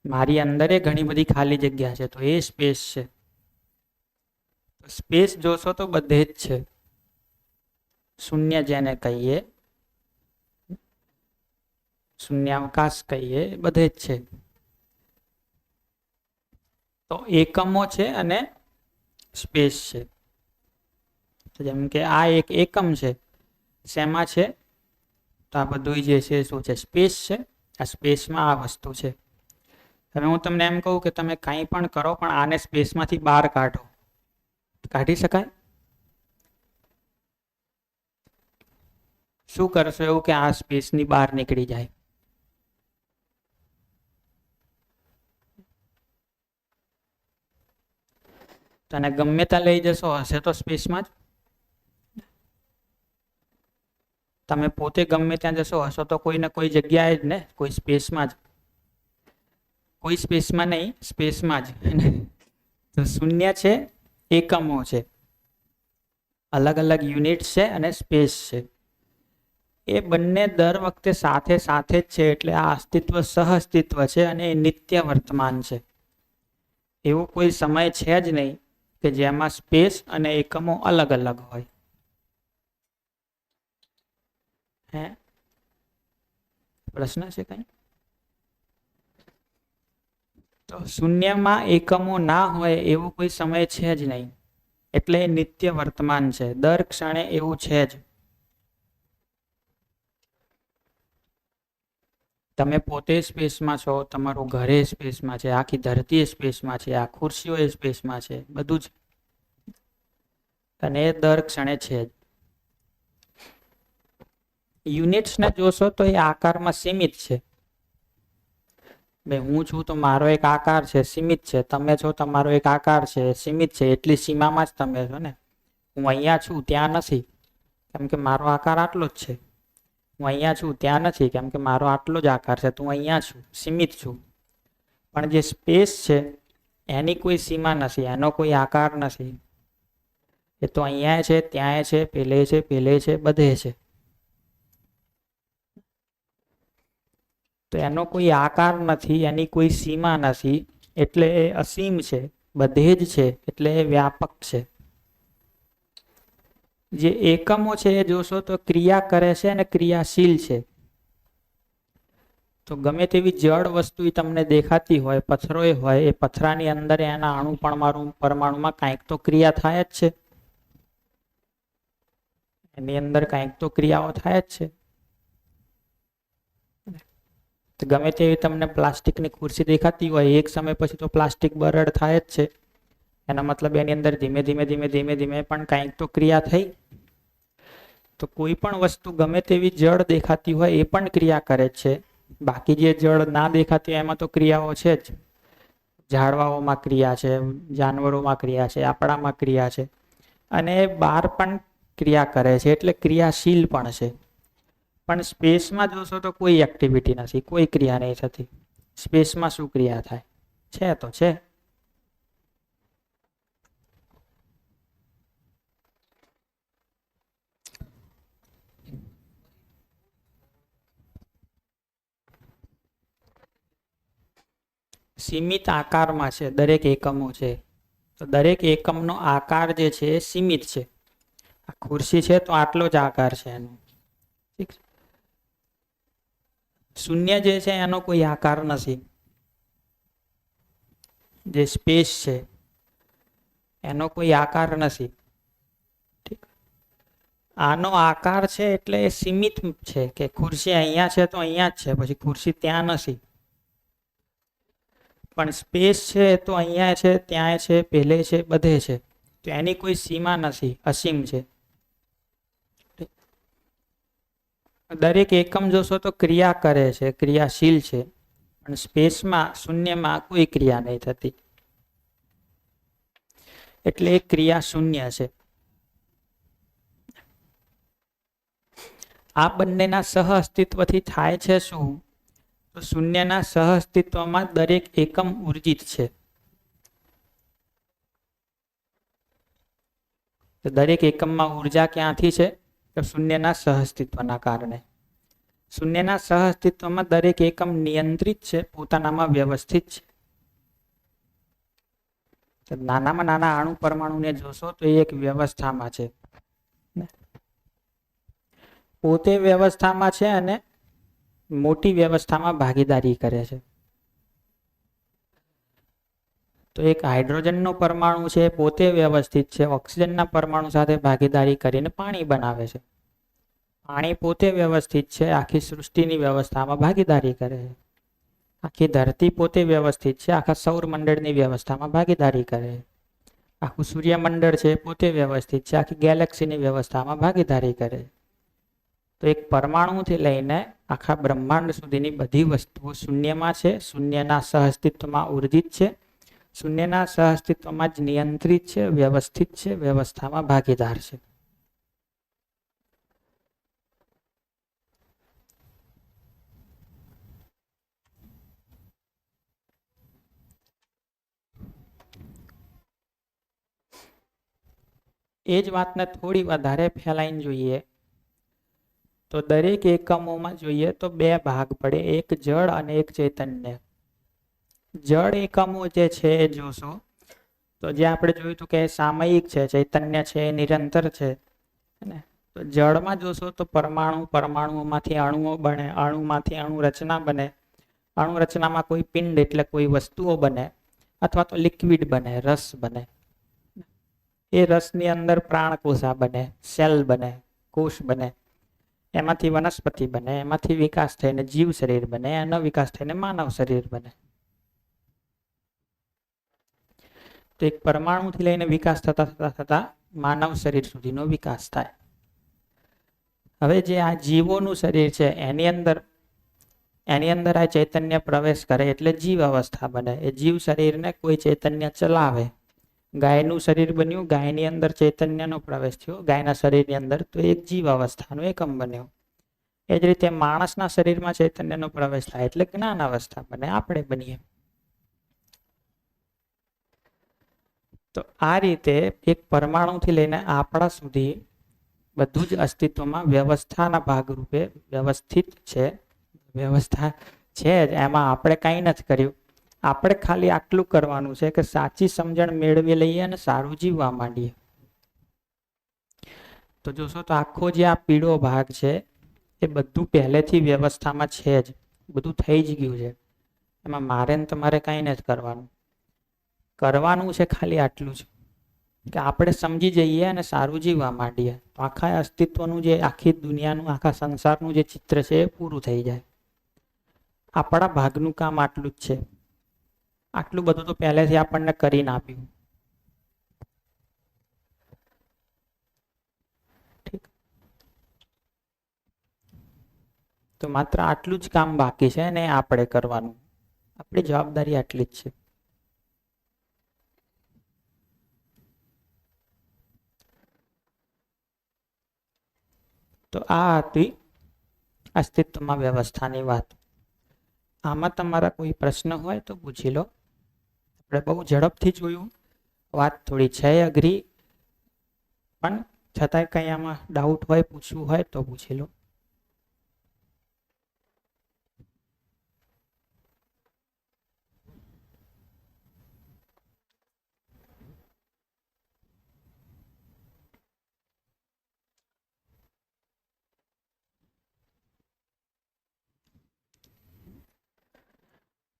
A: મારી અંદર ઘણી બધી ખાલી જગ્યા છે તો એ સ્પેસ છે. સ્પેસ જોશો તો બધે જ છે. શૂન્ય જેને કહીએ, શૂન્યાવકાશ કહીએ, બધે જ છે. તો એકમો છે અને સ્પેસ છે. તો જેમ કે આ એક એકમ છે, શેમાં છે? તો આ બધું જે છે શું છે? સ્પેસ છે. આ સ્પેસમાં આ વસ્તુ છે. હવે હું તમને એમ કહું કે તમે કંઈ પણ કરો પણ આને સ્પેસમાંથી બહાર કાઢો, કાઢી શકાય? શું કરશો એવું કે આ સ્પેસની બહાર નીકળી જાય? તને ગમે ત્યાં લઈ જશો હશે તો સ્પેસમાં જ. તમે પોતે ગમે ત્યાં જશો હશો તો કોઈ ને કોઈ જગ્યાએ જ ને, કોઈ સ્પેસમાં જ. કોઈ સ્પેસમાં નહીં, સ્પેસમાં જ. તો શૂન્ય છે, એકમો છે, અલગ અલગ યુનિટ્સ છે અને સ્પેસ છે. એ બંને દર વખતે સાથે સાથે જ છે. એટલે આ અસ્તિત્વ સહઅસ્તિત્વ છે અને એ નિત્ય વર્તમાન છે. એવો કોઈ સમય છે જ નહીં કે જેમાં સ્પેસ અને એકમો અલગ અલગ હોય. હે પ્રશ્ન છે કઈ? તો શૂન્યમાં એકમો ના હોય એવો કોઈ સમય છે જ નહીં. એટલે એ નિત્ય વર્તમાન છે. દર ક્ષણે એવું છે જ. તમે પોતે સ્પેસમાં છો, તમારું ઘરે સ્પેસમાં છે, આખી ધરતી સ્પેસમાં છે, આ ખુરશીઓ સ્પેસમાં છે, બધું જ. અને એ દર ક્ષણે છે જ. યુનિટ્સને જોશો તો એ આકારમાં સીમિત છે. હું છું તો મારો એક આકાર છે, સીમિત છે. તમે છો, તમારો એક આકાર છે, સીમિત છે. એટલી સીમામાં જ તમે છો ને. હું અહીંયા છું, ત્યાં નથી, કેમ કે મારો આકાર આટલો જ છે. હું અહીંયા છું, ત્યાં નથી, કેમ કે મારો આટલો જ આકાર છે. તો હું અહીંયા છું, સીમિત છું. પણ જે સ્પેસ છે એની કોઈ સીમા નથી, એનો કોઈ આકાર નથી. એ તો અહીંયા છે, ત્યાં છે, પેલે છે, બધે છે. તો એનો કોઈ આકાર નથી, એની કોઈ સીમા નથી. એટલે એ અસીમ છે, બધે જ છે. એટલે એ વ્યાપક છે. જે એકમો છે એ જોશો તો ક્રિયા કરે છે અને ક્રિયાશીલ છે. તો ગમે તેવી જળ વસ્તુ તમને દેખાતી હોય, પથ્થરો હોય, એ પથ્થરાની અંદર એના અણુ પરમાણુમાં કાંઈક તો ક્રિયા થાય જ છે. એની અંદર કાંઈક તો ક્રિયાઓ થાય જ છે. તો ગમે તેવી તમને પ્લાસ્ટિકની ખુરશી દેખાતી હોય, એક સમય પછી તો પ્લાસ્ટિક બરડ થાય જ છે. એનો મતલબ એની અંદર ધીમે ધીમે પણ કાંઈક તો ક્રિયા થઈ. તો કોઈ પણ વસ્તુ ગમે તેવી જળ દેખાતી હોય એ પણ ક્રિયા કરે જ છે. બાકી જે જળ ના દેખાતી હોય એમાં તો ક્રિયાઓ છે જ. ઝાડવાઓમાં ક્રિયા છે, જાનવરોમાં ક્રિયા છે, આપણામાં ક્રિયા છે. અને બહાર પણ ક્રિયા કરે છે. એટલે ક્રિયાશીલ પણ છે. પણ સ્પેસમાં જોશો તો કોઈ એક્ટિવિટી નથી, કોઈ ક્રિયા નહીં થતી. સ્પેસમાં શું ક્રિયા થાય? છે તો છે. સીમિત આકારમાં છે દરેક એકમો છે. તો દરેક એકમનો આકાર જે છે એ સીમિત છે. આ ખુરશી છે તો આટલો જ આકાર છે એનો. ઠીક છે. શૂન્ય જે છે એનો કોઈ આકાર નથી. જે સ્પેસ છે એનો કોઈ આકાર નથી. ઠીક. આનો આકાર છે એટલે એ સીમિત છે કે ખુરશી અહીંયા છે તો અહીંયા જ છે, પછી ખુરશી ત્યાં નથી. પણ સ્પેસ છે તો અહીંયા છે, ત્યાં છે, પહેલે છે, બધે છે. તો એની કોઈ સીમા નથી, અસીમ છે. દરેક એકમ જોશો તો ક્રિયા કરે છે, ક્રિયાશીલ છે. પણ સ્પેસમાં, શૂન્યમાં કોઈ ક્રિયા નહીં થતી. એટલે એ ક્રિયા શૂન્ય છે. આ બંનેના સહ અસ્તિત્વથી થાય છે શું? તો શૂન્યના સહ અસ્તિત્વમાં દરેક એકમ ઉર્જિત છે. તો દરેક એકમમાં ઉર્જા ક્યાંથી છે? તો શૂન્યના સહઅસ્તિત્વના કારણે. શૂન્યના સહઅસ્તિત્વમાં દરેક એકમ નિયંત્રિત છે, પોતાનામાં વ્યવસ્થિત છે. તો નાનામાં નાના અણુ પરમાણુને જોશો તો એ એક વ્યવસ્થામાં છે, પોતે વ્યવસ્થામાં છે અને મોટી વ્યવસ્થામાં ભાગીદારી કરે છે. તો એક હાઇડ્રોજનનો પરમાણુ છે, પોતે વ્યવસ્થિત છે, ઓક્સિજનના પરમાણુ સાથે ભાગીદારી કરીને પાણી બનાવે છે. પાણી પોતે વ્યવસ્થિત છે, આખી સૃષ્ટિની વ્યવસ્થામાં ભાગીદારી કરે છે. આખી ધરતી પોતે વ્યવસ્થિત છે, આખા સૌરમંડળની વ્યવસ્થામાં ભાગીદારી કરે છે. આખું સૂર્યમંડળ છે પોતે વ્યવસ્થિત છે, આખી ગેલેક્સીની વ્યવસ્થામાં ભાગીદારી કરે છે. તો એક પરમાણુથી લઈને આખા બ્રહ્માંડ સુધીની બધી વસ્તુઓ શૂન્યમાં છે, શૂન્યના સહઅસ્તિત્વમાં ઉર્જિત છે, શૂન્યના સહઅસ્તિત્વમાં જ નિયંત્રિત છે, વ્યવસ્થિત છે, વ્યવસ્થામાં ભાગીદાર છે. એ જ વાતને થોડી વધારે ફેલાઈને જોઈએ તો દરેક એકમોમાં જોઈએ તો બે ભાગ પડે, એક જળ અને એક ચૈતન્ય. જળ એકમો જે છે એ જોશો તો જે આપણે જોયું હતું કે સામયિક છે, ચૈતન્ય છે, નિરંતર છે. તો જળમાં જોશો તો પરમાણુઓમાંથી અણુઓ બને, અણુમાંથી અણુ રચના બને, અણુ રચનામાં કોઈ પિંડ એટલે કોઈ વસ્તુઓ બને, અથવા તો લિક્વિડ બને, રસ બને. એ રસની અંદર પ્રાણકોષા બને, સેલ બને, કોષ બને, એમાંથી વનસ્પતિ બને, એમાંથી વિકાસ થઈને જીવ શરીર બને, એનો વિકાસ થઈને માનવ શરીર બને. તો એક પરમાણુથી લઈને વિકાસ થતા માનવ શરીર સુધીનો વિકાસ થાય. હવે જે આ જીવોનું શરીર છે એની અંદર આ ચૈતન્ય પ્રવેશ કરે એટલે જીવ અવસ્થા બને. એ જીવ શરીરને કોઈ ચૈતન્ય ચલાવે. ગાયનું શરીર બન્યું, ગાયની અંદર ચૈતન્યનો પ્રવેશ થયો ગાયના શરીરની અંદર, તો એક જીવ અવસ્થાનો એકમ બન્યો. એ જ રીતે માણસના શરીરમાં ચૈતન્યનો પ્રવેશ થાય એટલે જ્ઞાન અવસ્થા બને, આપણે બનીએ. તો આ રીતે એક પરમાણુથી લઈને આપણા સુધી બધું જ અસ્તિત્વમાં વ્યવસ્થાના ભાગરૂપે વ્યવસ્થિત છે. વ્યવસ્થા છે જ, એમાં આપણે કાંઈ નથી કર્યું. આપણે ખાલી આટલું કરવાનું છે કે સાચી સમજણ મેળવી લઈએ અને સારું જીવવા માંડીએ. તો જોશો તો આખો જે આ પીળો ભાગ છે એ બધું પહેલેથી વ્યવસ્થામાં છે જ, બધું થઈ જ ગયું છે. એમાં મારે ને તમારે કાંઈ નથી કરવાનું છે ખાલી આટલું જ કે આપણે સમજી જઈએ અને સારું જીવવા માંડીએ. તો આખા અસ્તિત્વનું જે આખી દુનિયાનું, આખા સંસારનું જે ચિત્ર છે એ પૂરું થઈ જાય. આપણા ભાગનું કામ આટલું જ છે. આટલું બધું તો પહેલેથી આપણને કરીને આપ્યું. ઠીક, તો માત્ર આટલું જ કામ બાકી છે ને આપણે કરવાનું. આપણી જવાબદારી આટલી જ છે. તો આ હતી અસ્તિત્વમાં વ્યવસ્થાની વાત. આમાં તમારા કોઈ પ્રશ્ન હોય તો પૂછી લો. આપણે બહુ ઝડપથી જોયું, વાત થોડી છે અઘરી, પણ છતાંય કંઈ આમાં ડાઉટ હોય, પૂછવું હોય તો પૂછી લો.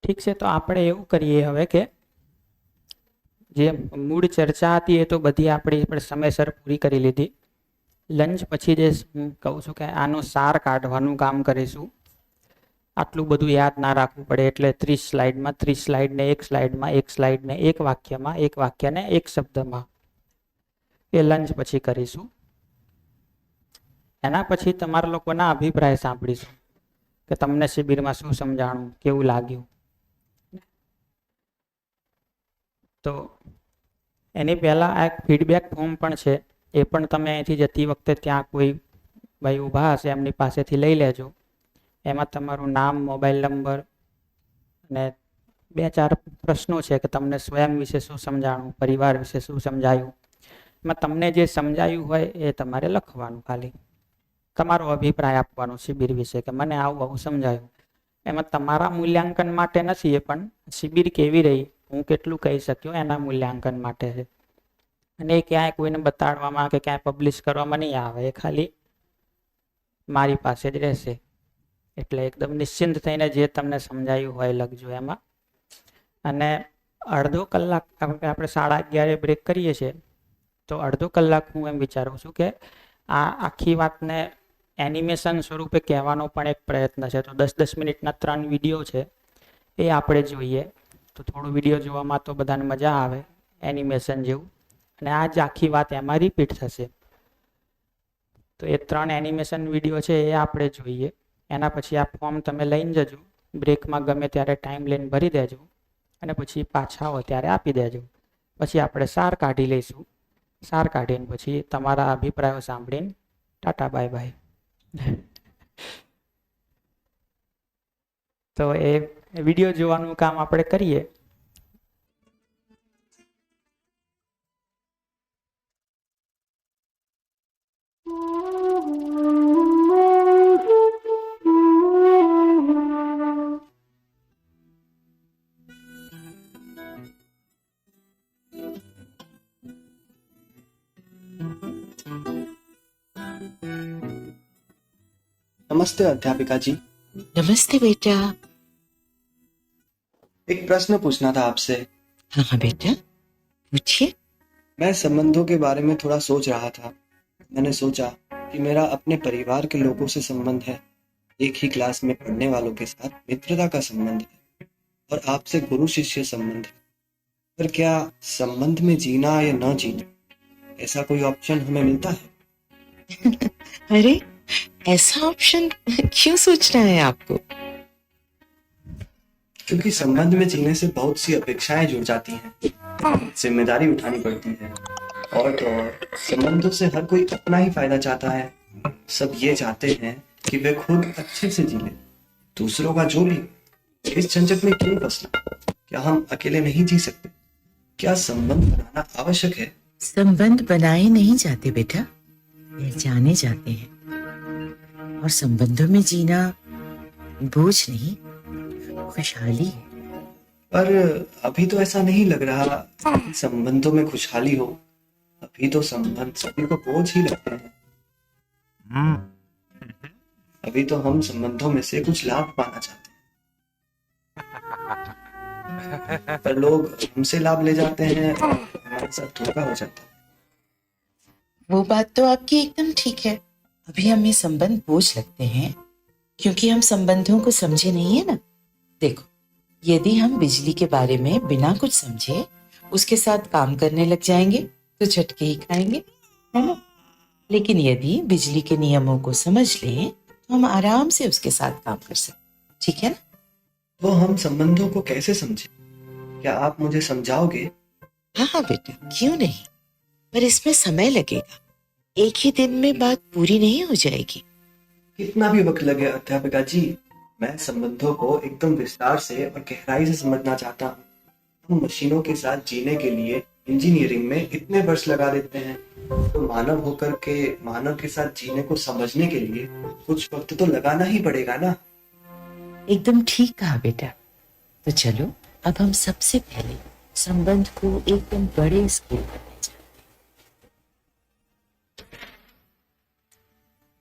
A: ઠીક છે, તો આપણે એવું કરીએ હવે કે જે મૂળ ચર્ચા હતી એ તો બધી આપણે સમયસર પૂરી કરી લીધી. લંચ પછી જે હું કહું છું કે આનો સાર કાઢવાનું કામ કરીશું. આટલું બધું યાદ ના રાખવું પડે એટલે 30 સ્લાઇડમાં 30 સ્લાઇડને એક સ્લાઇડમાં, એક સ્લાઇડને એક વાક્યમાં, એક વાક્યને એક શબ્દમાં, એ લંચ પછી કરીશું. એના પછી તમારા લોકોના અભિપ્રાય સાંભળીશું કે તમને શિબિરમાં શું સમજાણું, કેવું લાગ્યું. તો એની પહેલાં આ એક ફીડબેક ફોર્મ પણ છે, એ પણ તમે અહીંથી જતી વખતે ત્યાં કોઈ ભાઈ ઊભા હશે એમની પાસેથી લઈ લેજો. એમાં તમારું નામ, મોબાઈલ નંબર અને 2-4 પ્રશ્નો છે કે તમને સ્વયં વિશે શું સમજાણું, પરિવાર વિશે શું સમજાયું, એમાં તમને જે સમજાયું હોય એ તમારે લખવાનું, ખાલી તમારો અભિપ્રાય આપવાનો શિબિર વિશે કે મને આવું આવું સમજાયું. એમાં તમારા મૂલ્યાંકન માટે નથી, એ પણ શિબિર કેવી રહી, હું કેટલું કહી શક્યો એના મૂલ્યાંકન માટે છે. અને એ ક્યાંય કોઈને બતાડવામાં કે ક્યાંય પબ્લિશ કરવામાં નહીં આવે, એ ખાલી મારી પાસે જ રહેશે. એટલે એકદમ નિશ્ચિંત થઈને જે તમને સમજાયું હોય લખજો એમાં. અને અડધો કલાક આપણે 11:30 બ્રેક કરીએ છીએ, તો અડધો કલાક હું એમ વિચારું છું કે આ આખી વાતને એનિમેશન સ્વરૂપે કહેવાનો પણ એક પ્રયત્ન છે. તો 10-10 મિનિટના 3 વિડીયો છે, એ આપણે જોઈએ. તો થોડું વિડીયો જોવામાં તો બધાને મજા આવે એનિમેશન જેવું, અને આ જ આખી વાત એમાં રિપીટ થશે. તો એ 3 એનિમેશન વિડીયો છે એ આપણે જોઈએ. એના પછી આ ફોર્મ તમે લઈને જજો, બ્રેકમાં ગમે ત્યારે ટાઈમ લઈને ભરી દેજો, અને પછી પાછા આવો ત્યારે આપી દેજો. પછી આપણે સાર કાઢી લઈશું. સાર કાઢીને પછી તમારા અભિપ્રાયો સાંભળીને ટાટા બાય બાય. તો એ વિડીયો જોવાનું કામ આપણે કરીએ.
E: नमस्ते अध्यापिका जी।
F: नमस्ते बेटा।
E: एक प्रश्न पूछना था आपसे।
F: हाँ हाँ बेटा, पूछिए।
E: मैं संबंधों के बारे में थोड़ा सोच रहा था। मैंने सोचा कि मेरा अपने परिवार के लोगों से संबंध है, एक ही क्लास में पढ़ने वालों के साथ मित्रता का संबंध है, और आपसे गुरु शिष्य संबंध है। पर क्या संबंध में जीना या न जीना, ऐसा कोई ऑप्शन हमें मिलता है?
F: अरे, ऐसा ऑप्शन क्यों सोचना है आपको?
E: क्योंकि संबंध में जीने से बहुत सी अपेक्षाएं जुड़ जाती हैं, जिम्मेदारी उठानी पड़ती है, और तो और संबंधों से हर कोई अपना ही फायदा चाहता है। सब ये चाहते हैं कि वे खुद अच्छे से जी ले, दूसरों का जो भी। इस झंझट में क्यों फंसना? क्या हम अकेले नहीं जी सकते? क्या संबंध बनाना आवश्यक है?
F: संबंध बनाए नहीं जाते बेटा, पहचाने जाते हैं। और संबंधों में जीना बोझ नहीं, खुशहाली है।
E: पर अभी तो ऐसा नहीं लग रहा कि संबंधों में खुशहाली हो। अभी तो संबंध सभी को बोझ ही लगते हैं। अभी तो हम संबंधों में से कुछ लाभ पाना चाहते हैं, पर लोग हमसे लाभ ले जाते हैं और हमारे साथ धोखा हो जाता है।
F: वो बात तो आपकी एकदम ठीक है। अभी हमें संबंध बोझ लगते हैं क्योंकि हम संबंधों को समझे नहीं है ना। देखो, यदि हम बिजली के बारे में बिना कुछ समझे उसके साथ काम करने लग जाएंगे तो झटके ही खाएंगे, है ना। लेकिन यदि बिजली के नियमों को समझ लें तो हम आराम से उसके साथ काम कर सकते, ठीक है ना।
E: तो हम संबंधों को कैसे समझें? क्या आप मुझे समझाओगे?
F: हाँ हाँ बेटा, क्यों नहीं, पर इसमें समय लगेगा। एक ही दिन में बात पूरी नहीं हो जाएगी।
E: कितना भी वक्त लगे अध्यापिका जी, मैं संबंधों को एकदम विस्तार से और गहराई से समझना चाहता हूँ। हम मशीनों के साथ जीने के लिए इंजीनियरिंग में इतने वर्ष लगा देते हैं, तो मानव होकर के मानव के साथ जीने को समझने के लिए कुछ वक्त तो लगाना ही पड़ेगा ना।
F: एकदम ठीक कहा बेटा। तो चलो अब हम सबसे पहले संबंध को एकदम बड़े स्केल पर ले जाते हैं।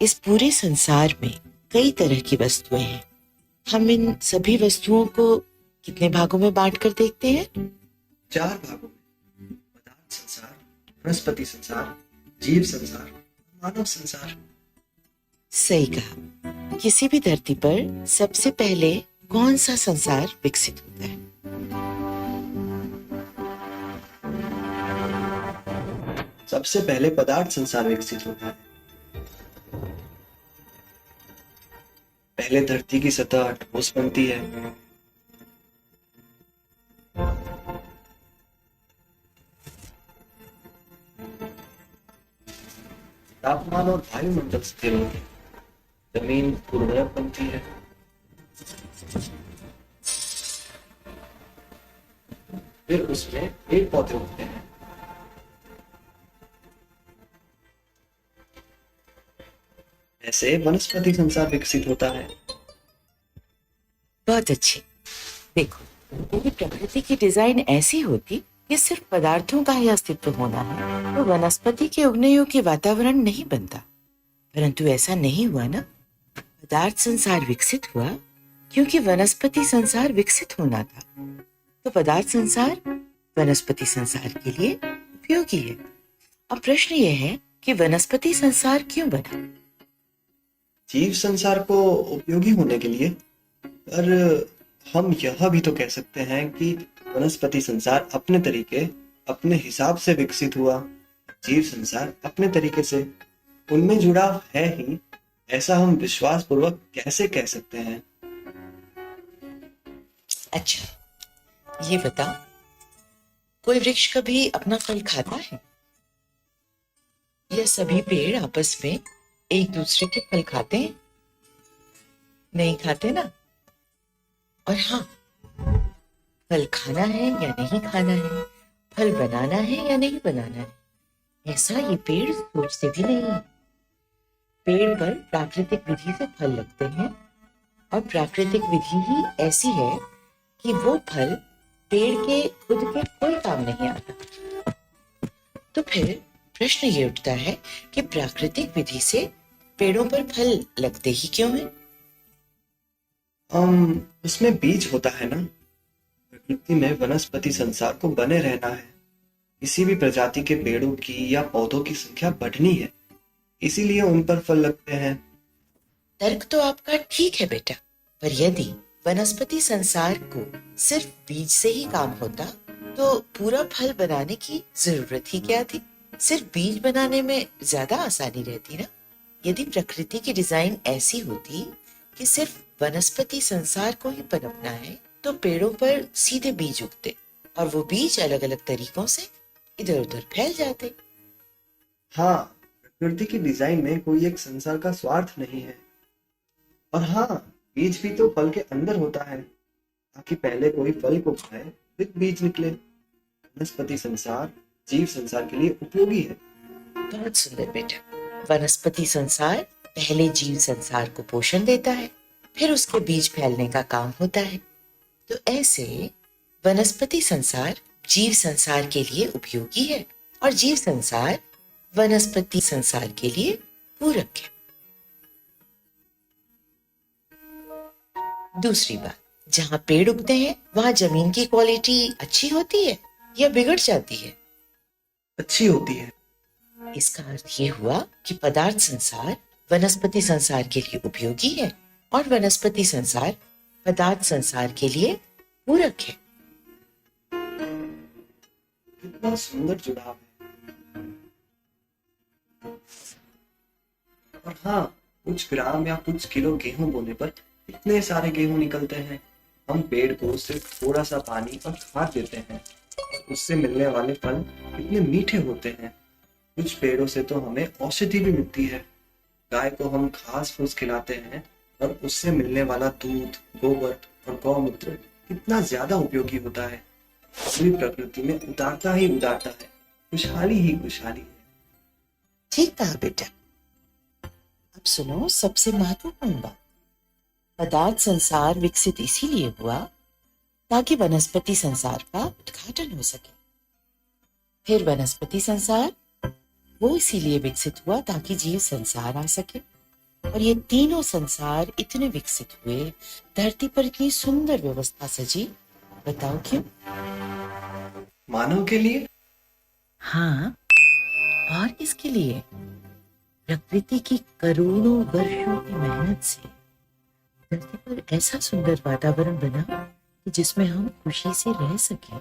F: इस पूरे संसार में कई तरह की वस्तुएं हैं। हम इन सभी वस्तुओं को कितने भागों में बांट कर देखते हैं?
E: 4 भागों में: पदार्थ संसार, वनस्पति संसार, जीव संसार, मानव संसार।
F: सही कहा। किसी भी धरती पर सबसे पहले कौन सा संसार विकसित होता है?
E: सबसे पहले पदार्थ संसार विकसित होता है। पहले धरती की सतह ठोस बनती है, तापमान और वायुमंडल स्थिर होते हैं, जमीन उर्वरक बनती है, फिर उसमें पेड़ पौधे उगते हैं, से वनस्पति संसार विकसित होता है।
F: बहुत अच्छे। देखो, यदि प्रकृति की डिजाइन ऐसी होती कि सिर्फ पदार्थों का ही अस्तित्व होना है तो वनस्पति के उगने योग्य वातावरण नहीं बनता। परंतु ऐसा नहीं हुआ ना। पदार्थ संसार विकसित हुआ क्योंकि वनस्पति संसार विकसित होना था। तो पदार्थ संसार वनस्पति संसार के लिए उपयोगी है। अब प्रश्न यह है कि वनस्पति संसार क्यों बना?
E: जीव संसार को उपयोगी होने के लिए। पर हम यह भी तो कह सकते हैं कि वनस्पति संसार अपने तरीके, अपने हिसाब से विकसित हुआ। जीव संसार अपने तरीके से, उनमें जुड़ाव है ही, ऐसा हम विश्वास पूर्वक कैसे कह सकते हैं?
F: अच्छा, ये बताओ, कोई वृक्ष कभी अपना फल खाता है? या सभी पेड़ आपस में एक दूसरे के फल खाते हैं? नहीं खाते ना। और हाँ, फल खाना है या नहीं खाना है, फल बनाना है या नहीं बनाना है, ऐसा ये पेड़ सोचते भी नहीं है। पेड़ पर प्राकृतिक विधि से फल लगते हैं और प्राकृतिक विधि ही ऐसी है कि वो फल पेड़ के खुद के कोई काम नहीं आता। तो फिर प्रश्न ये उठता है कि प्राकृतिक विधि से पेड़ों पर फल लगते ही क्यों हैं?
E: उसमें बीज होता है ना। प्रकृति में वनस्पति संसार को बने रहना है। किसी भी प्रजाति के पेड़ों की या पौधों की संख्या बढ़नी है, इसीलिए उन पर फल लगते हैं।
F: तर्क तो आपका ठीक है बेटा, पर यदि वनस्पति संसार को सिर्फ बीज से ही काम होता तो पूरा फल बनाने की जरूरत ही क्या थी? सिर्फ बीज बनाने में ज्यादा आसानी रहती ना। यदि प्रकृति की डिजाइन ऐसी होती कि सिर्फ वनस्पति संसार को ही पनपना है तो पेड़ों पर सीधे बीज उगते और वो बीज अलग अलग तरीकों से इधर उधर फैल जाते।
E: हाँ, प्रकृति की डिजाइन में कोई एक संसार का स्वार्थ नहीं है। और हाँ, बीज भी तो फल के अंदर होता है, ताकि पहले कोई फल को खाए फिर बीज निकले। वनस्पति संसार जीव संसार के लिए उपयोगी है।
F: बहुत सुंदर बेटा। वनस्पति संसार पहले जीव संसार को पोषण देता है, फिर उसके बीज फैलने का काम होता है। तो ऐसे वनस्पति संसार जीव संसार के लिए उपयोगी है और जीव संसार वनस्पति संसार के लिए पूरक है। दूसरी बात, जहां पेड़ उगते हैं वहां जमीन की क्वालिटी अच्छी होती है या बिगड़ जाती है?
E: अच्छी होती है।
F: इसका अर्थ ये हुआ कि पदार्थ संसार वनस्पति संसार के लिए उपयोगी है और वनस्पति संसार पदार्थ संसार के लिए पूरक है।
E: कितना सुंदर जुड़ाव है। और हाँ, कुछ ग्राम या कुछ किलो गेहूं बोने पर इतने सारे गेहूं निकलते हैं। हम पेड़ को सिर्फ थोड़ा सा पानी और खाद देते हैं, उससे मिलने वाले फल कितने मीठे होते हैं। कुछ पेड़ों से तो हमें औषधि भी मिलती है। गाय को हम घास फूस खिलाते हैं और उससे मिलने वाला दूध, गोबर और गौमूत्र कितना ज्यादा उपयोगी होता है। पूरी प्रकृति में उदारता ही उदारता है, खुशहाली ही खुशहाली है।
F: ठीक कहा बेटा। अब सुनो सबसे महत्वपूर्ण बात। पदार्थ संसार विकसित इसीलिए हुआ ताकि वनस्पति संसार का उद्घाटन हो सके। फिर वनस्पति संसार वो इसीलिए विकसित हुआ ताकि जीव संसार आ सके। और ये तीनों संसार इतने विकसित हुए, धरती पर इतनी सुंदर व्यवस्था सजी। बताओ क्यों?
E: मानव के लिए।
F: हाँ, और किसके लिए? प्रकृति की करोड़ों वर्षों की मेहनत से धरती पर ऐसा सुंदर वातावरण बना कि जिसमें हम खुशी से रह सके।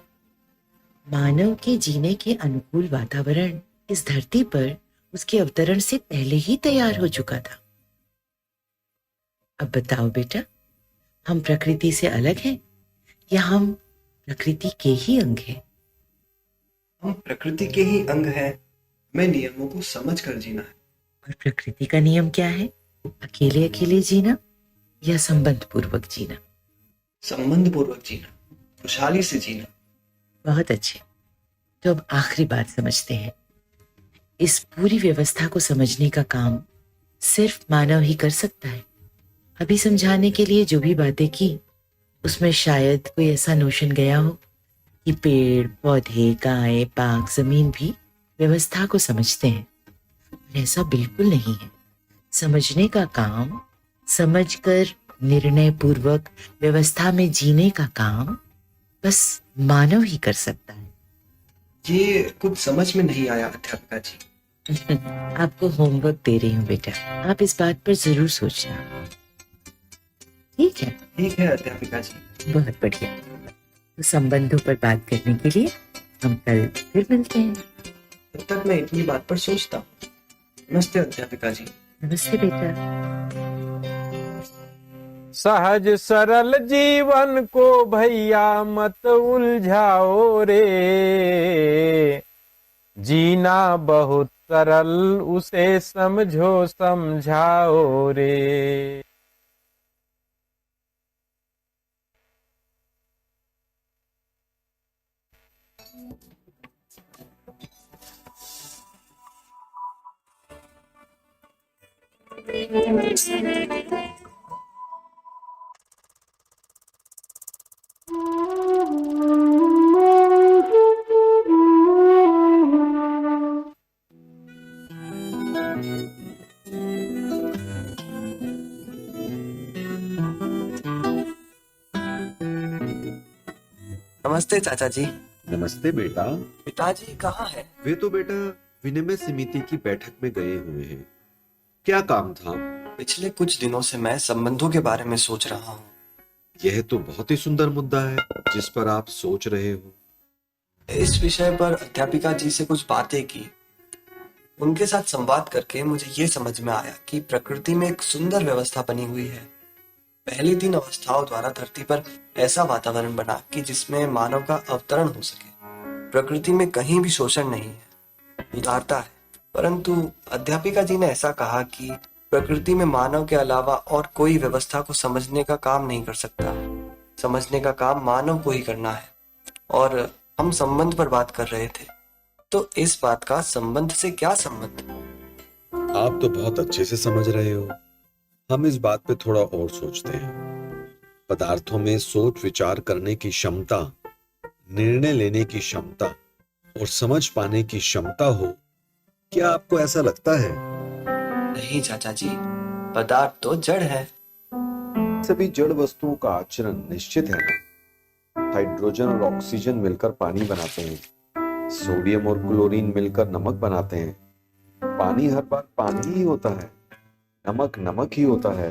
F: मानव के जीने के अनुकूल वातावरण इस धरती पर उसके अवतरण से पहले ही तैयार हो चुका था। अब बताओ बेटा, हम प्रकृति से अलग हैं या हम प्रकृति के ही अंग हैं?
E: हम प्रकृति के ही अंग हैं। हमें नियमों को समझ कर जीना है।
F: और प्रकृति का नियम क्या है? अकेले अकेले जीना या संबंध पूर्वक जीना?
E: संबंध पूर्वक जीना, खुशहाली से जीना।
F: बहुत अच्छे। तो अब आखिरी बात समझते हैं। इस पूरी व्यवस्था को समझने का काम सिर्फ मानव ही कर सकता है। अभी समझाने के लिए जो भी बातें की उसमें शायद कोई ऐसा नोशन गया हो कि पेड़ पौधे गाय बाग जमीन भी व्यवस्था को समझते हैं। पर ऐसा बिल्कुल नहीं है। समझने का काम, समझकर निर्णय पूर्वक व्यवस्था में जीने का काम बस मानव ही कर सकता है।
E: ये कुछ समझ में नहीं आया अध्यापिका जी।
F: आपको होमवर्क दे रही हूँ बेटा, आप इस बात पर जरूर सोचना। ठीक है?
E: ठीक है अध्यापिका जी।
F: बहुत बढ़िया। तो संबंधों पर बात करने के लिए हम कल फिर मिलते हैं।
E: तब तक मैं इतनी बात पर सोचता हूँ। नमस्ते अध्यापिका जी।
F: नमस्ते बेटा।
G: सहज सरल जीवन को भैया मत उलझाओ रे, जीना बहुत सरल उसे समझो समझाओ रे।
E: नमस्ते चाचा जी।
H: नमस्ते बेटा।
E: पिताजी कहाँ है?
H: वे तो बेटा विनिमय समिति की बैठक में गए हुए हैं। क्या काम था?
E: पिछले कुछ दिनों से मैं संबंधों के बारे में सोच रहा हूँ।
H: यह तो बहुत ही सुंदर मुद्दा है जिस पर आप सोच रहे हो।
E: इस विषय पर अध्यापिका जी से कुछ बातें की। उनके साथ संवाद करके मुझे ये समझ में आया कि प्रकृति में एक सुंदर व्यवस्था बनी हुई है। पहली 3 अवस्थाओं द्वारा धरती पर ऐसा वातावरण बना कि जिसमें मानव का अवतरण हो सके। प्रकृति में कहीं भी शोषण नहीं है, उदारता है। परंतु अध्यापिका जी ने ऐसा कहा कि प्रकृति में मानव के अलावा और कोई व्यवस्था को समझने का काम नहीं कर सकता। समझने का काम मानव को ही करना है। और हम संबंध पर बात कर रहे थे, तो इस बात का संबंध से क्या संबंध?
H: आप तो बहुत अच्छे से समझ रहे हो। हम इस बात पे थोड़ा और सोचते हैं। पदार्थों में सोच विचार करने की क्षमता, निर्णय लेने की क्षमता और समझ पाने की क्षमता हो, क्या आपको ऐसा लगता है?
E: नहीं चाचा जी, पदार्थ तो जड़ है।
H: सभी जड़ वस्तुओं का आचरण निश्चित है ना। हाइड्रोजन और ऑक्सीजन मिलकर पानी बनाते हैं, सोडियम और क्लोरीन मिलकर नमक बनाते हैं। पानी हर बार पानी ही होता है, नमक नमक ही होता है।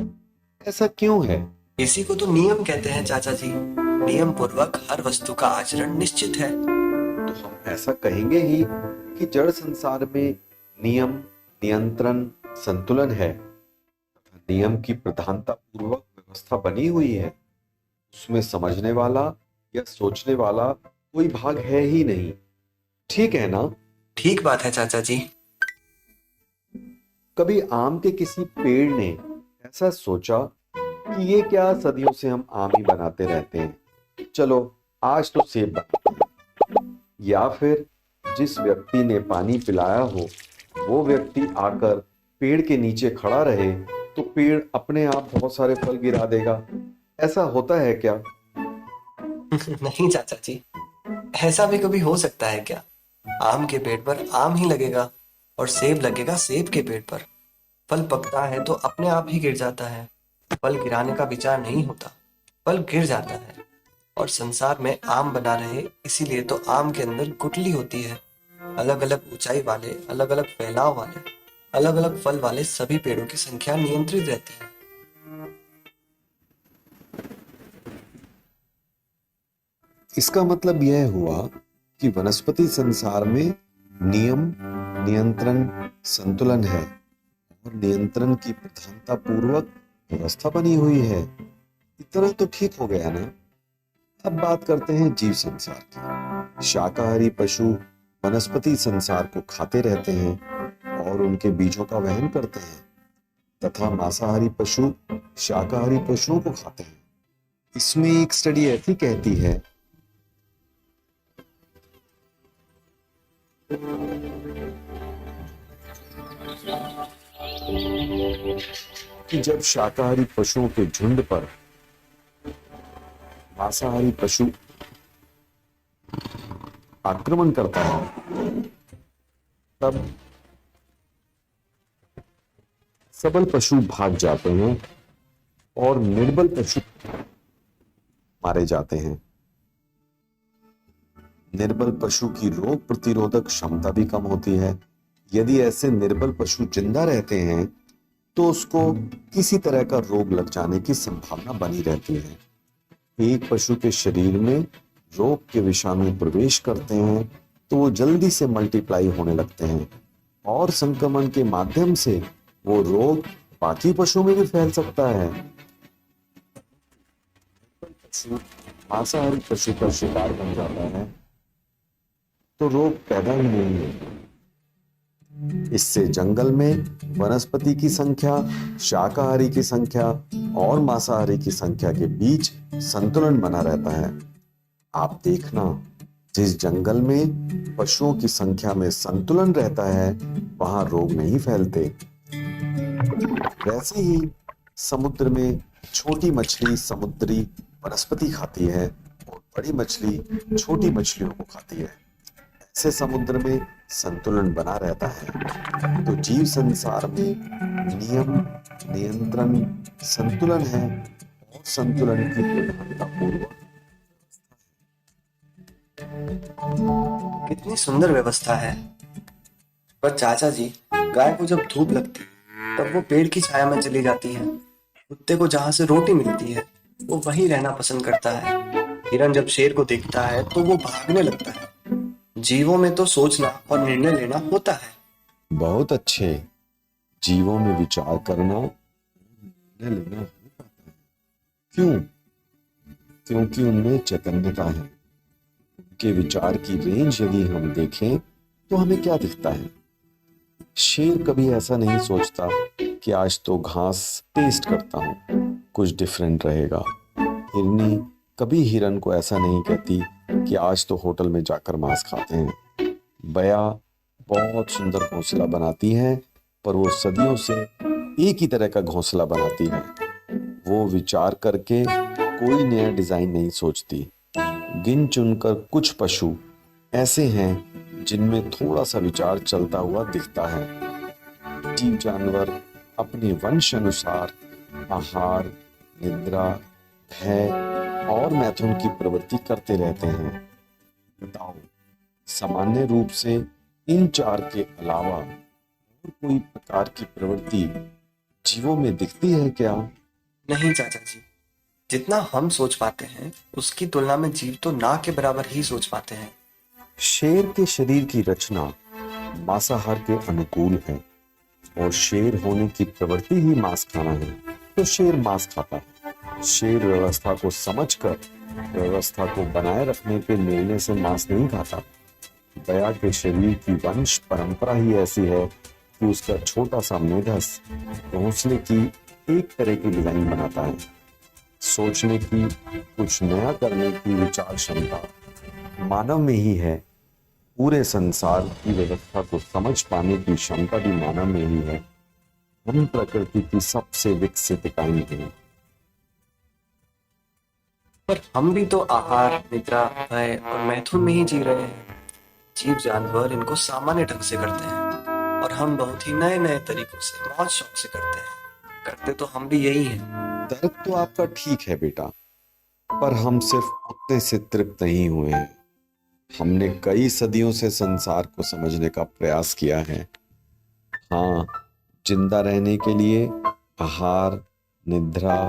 H: ऐसा क्यों है?
E: इसी को तो नियम कहते हैं चाचा जी। नियम पूर्वक हर वस्तु का आचरण निश्चित है।
H: तो हम ऐसा कहेंगे ही कि जड़ संसार में नियम, नियंत्रण, संतुलन है। नियम की प्रधानता पूर्वक व्यवस्था बनी हुई है। उसमें समझने वाला या सोचने वाला कोई भाग है ही नहीं। ठीक है ना?
E: ठीक बात है चाचा जी।
H: कभी आम के किसी पेड़ ने ऐसा सोचा कि ये क्या, सदियों से हम आम ही बनाते रहते हैं, चलो आज तो सेब बनाते हैं। या फिर जिस व्यक्ति ने पानी पिलाया हो वो व्यक्ति आकर पेड़ के नीचे खड़ा रहे तो पेड़ अपने आप बहुत सारे फल गिरा देगा। ऐसा होता है क्या?
E: नहीं चाचा जी, ऐसा भी कभी हो सकता है क्या? आम के पेड़ पर आम ही लगेगा और सेब लगेगा सेब के पेड़ पर। फल पकता है तो अपने आप ही गिर जाता है। फल गिराने का विचार नहीं होता, फल गिर जाता है। और संसार में आम बना रहे, इसीलिए तो आम के अंदर गुठली होती है। अलग अलग ऊंचाई वाले, अलग अलग फैलाव वाले, अलग अलग फल वाले सभी पेड़ों की संख्या नियंत्रित रहती है।
H: इसका मतलब यह हुआ कि वनस्पति संसार में नियम, नियंत्रण, संतुलन है और नियंत्रण की प्रधानता पूर्वक व्यवस्था बनी हुई है। इतना तो ठीक हो गया ना? अब बात करते हैं जीव संसार की। शाकाहारी पशु वनस्पति संसार को खाते रहते हैं और उनके बीजों का वहन करते हैं, तथा मांसाहारी पशु शाकाहारी पशुओं को खाते हैं। इसमें एक स्टडी ऐसी कहती है कि जब शाकाहारी पशुओं के झुंड पर मांसाहारी पशु आक्रमण करता है, तब सबल पशु भाग जाते हैं और निर्बल पशु मारे जाते हैं। निर्बल पशु की रोग प्रतिरोधक क्षमता भी कम होती है। यदि ऐसे निर्बल पशु जिंदा रहते हैं तो उसको किसी तरह का रोग लग जाने की संभावना बनी रहती है। एक पशु के शरीर में रोग के विषाणु प्रवेश करते हैं तो वो जल्दी से मल्टीप्लाई होने लगते हैं और संक्रमण के माध्यम से वो रोग बाकी पशुओं में भी फैल सकता है। पशु मांसाहारी पशु का शिकार बन जाता है तो रोग पैदा ही नहीं होता। इससे जंगल में वनस्पति की संख्या, शाकाहारी की संख्या और मांसाहारी की संख्या के बीच संतुलन बना रहता है। आप देखना, जिस जंगल में पशुओं की संख्या में संतुलन रहता है वहां रोग नहीं फैलते। वैसे ही समुद्र में छोटी मछली समुद्री वनस्पति खाती है और बड़ी मछली छोटी मछलियों को खाती है। ऐसे समुद्र में संतुलन बना रहता है। तो जीव संसार में नियम, नियंत्रण, संतुलन है और संतुलन की प्रधानता पूर्वक।
E: कितनी सुंदर व्यवस्था है। पर चाचा जी, गाय को जब धूप लगती है तब वो पेड़ की छाया में चली जाती है। कुत्ते को जहां से रोटी मिलती है वो वहीं रहना पसंद करता है। हिरन जब शेर को देखता है तो वो भागने लगता है। जीवों में तो सोचना और निर्णय लेना होता है।
H: बहुत अच्छे। जीवों में विचार करना, निर्णय लेना हो पाता है। क्यों? क्योंकि उनमें चैतन्यता है। उनके विचार की रेंज यदि हम देखें तो हमें क्या दिखता है? शेर कभी ऐसा नहीं सोचता कि आज तो घास टेस्ट करता हूं, कुछ डिफरेंट रहेगा। हिरनी कभी हिरन को ऐसा नहीं कहती कि आज तो होटल में जाकर मांस खाते हैं। बया बहुत सुंदर घोंसला बनाती है पर वो सदियों से एक ही तरह का घोंसला बनाती है। वो विचार करके कोई नया डिजाइन नहीं सोचती। गिन चुनकर कुछ पशु ऐसे हैं जिनमें थोड़ा सा विचार चलता हुआ दिखता है। जीव जानवर अपने वंश अनुसार आहार, निद्रा, भय और मैथुन की प्रवृत्ति करते रहते हैं। बताओ, सामान्य रूप से इन चार के अलावा और कोई प्रकार की प्रवृत्ति जीवों में दिखती है क्या?
E: नहीं चाचा जी, जितना हम सोच पाते हैं उसकी तुलना में जीव तो ना के बराबर ही सोच पाते हैं।
H: शेर के शरीर की रचना मांसाहार के अनुकूल है और शेर होने की प्रवृत्ति ही मांस खाना है, तो शेर मांस खाता है। शेर व्यवस्था को समझकर व्यवस्था को बनाए रखने के निर्णय से मांस नहीं खाता। बया के शरीर की वंश परंपरा ही ऐसी है कि उसका छोटा सा मेढस घोंसले की एक तरह की डिजाइन बनाता है। सोचने की, कुछ नया करने की विचार क्षमता मानव में ही है। पूरे संसार की व्यवस्था को समझ पाने की क्षमता भी मानव में ही है। हम प्रकृति की सबसे विकसित इकाई हैं।
E: पर हम भी तो आहार, निद्रा, भय और मैथुन में ही जी रहे हैं। जीव जानवर इनको सामान्य ढंग से करते हैं और हम बहुत ही नए नए तरीकों से, मौज शौक से करते हैं। करते तो हम भी यही हैं।
H: तर्क तो आपका ठीक है बेटा, पर हम सिर्फ उतने से तृप्त नहीं हुए हैं। हमने कई सदियों से संसार को समझने का प्रयास किया है। हाँ, जिंदा रहने के लिए आहार, निद्रा,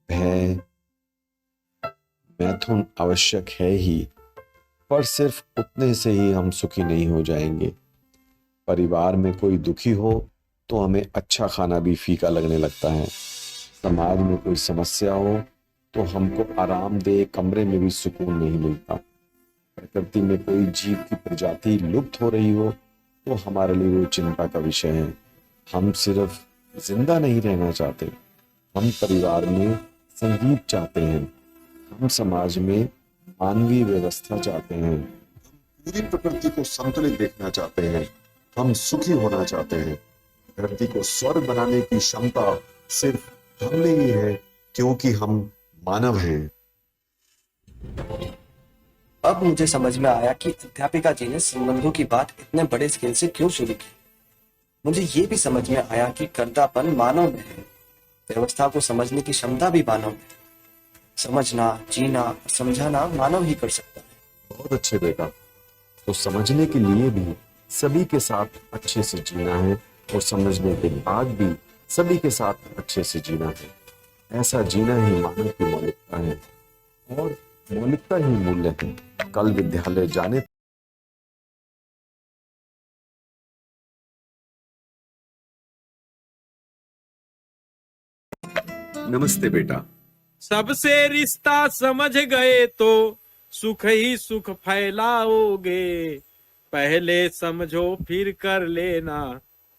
H: भय, मैथुन आवश्यक है ही, पर सिर्फ उतने से ही हम सुखी नहीं हो जाएंगे। परिवार में कोई दुखी हो तो हमें अच्छा खाना भी फीका लगने लगता है। समाज में कोई समस्या हो तो हमको आरामदेह कमरे में भी सुकून नहीं मिलता। प्रकृति में कोई जीव की प्रजाति लुप्त हो रही हो तो हमारे लिए वो चिंता का विषय है। हम सिर्फ जिंदा नहीं रहना चाहते, हम परिवार में संगीत चाहते हैं। हम समाज में मानवीय व्यवस्था चाहते हैं। पूरी प्रकृति को संतुलित देखना चाहते हैं। हम सुखी होना चाहते हैं। धरती को स्वर्ग बनाने की क्षमता सिर्फ हम में ही है, क्योंकि हम मानव हैं।
E: अब मुझे समझ में आया कि अध्यापिका जी ने संबंधों की बात इतने बड़े स्केल से क्यों शुरू की। मुझे ये भी समझ में आया कि कर्तापन मानव में है, व्यवस्था को समझने की क्षमता भी मानव में है। समझना, जीना, समझाना मानव ही कर सकता है।
H: बहुत अच्छे बेटा। तो समझने के लिए भी सभी के साथ अच्छे से जीना है, और समझने के बाद भी सभी के साथ अच्छे से जीना है। ऐसा जीना ही मानव की मौलिकता है, और मौलिकता ही मूल्य है। कल विद्यालय जाने नमस्ते बेटा।
G: सबसे रिश्ता समझ गए तो सुख ही सुख फैलाओगे। पहले समझो फिर कर लेना,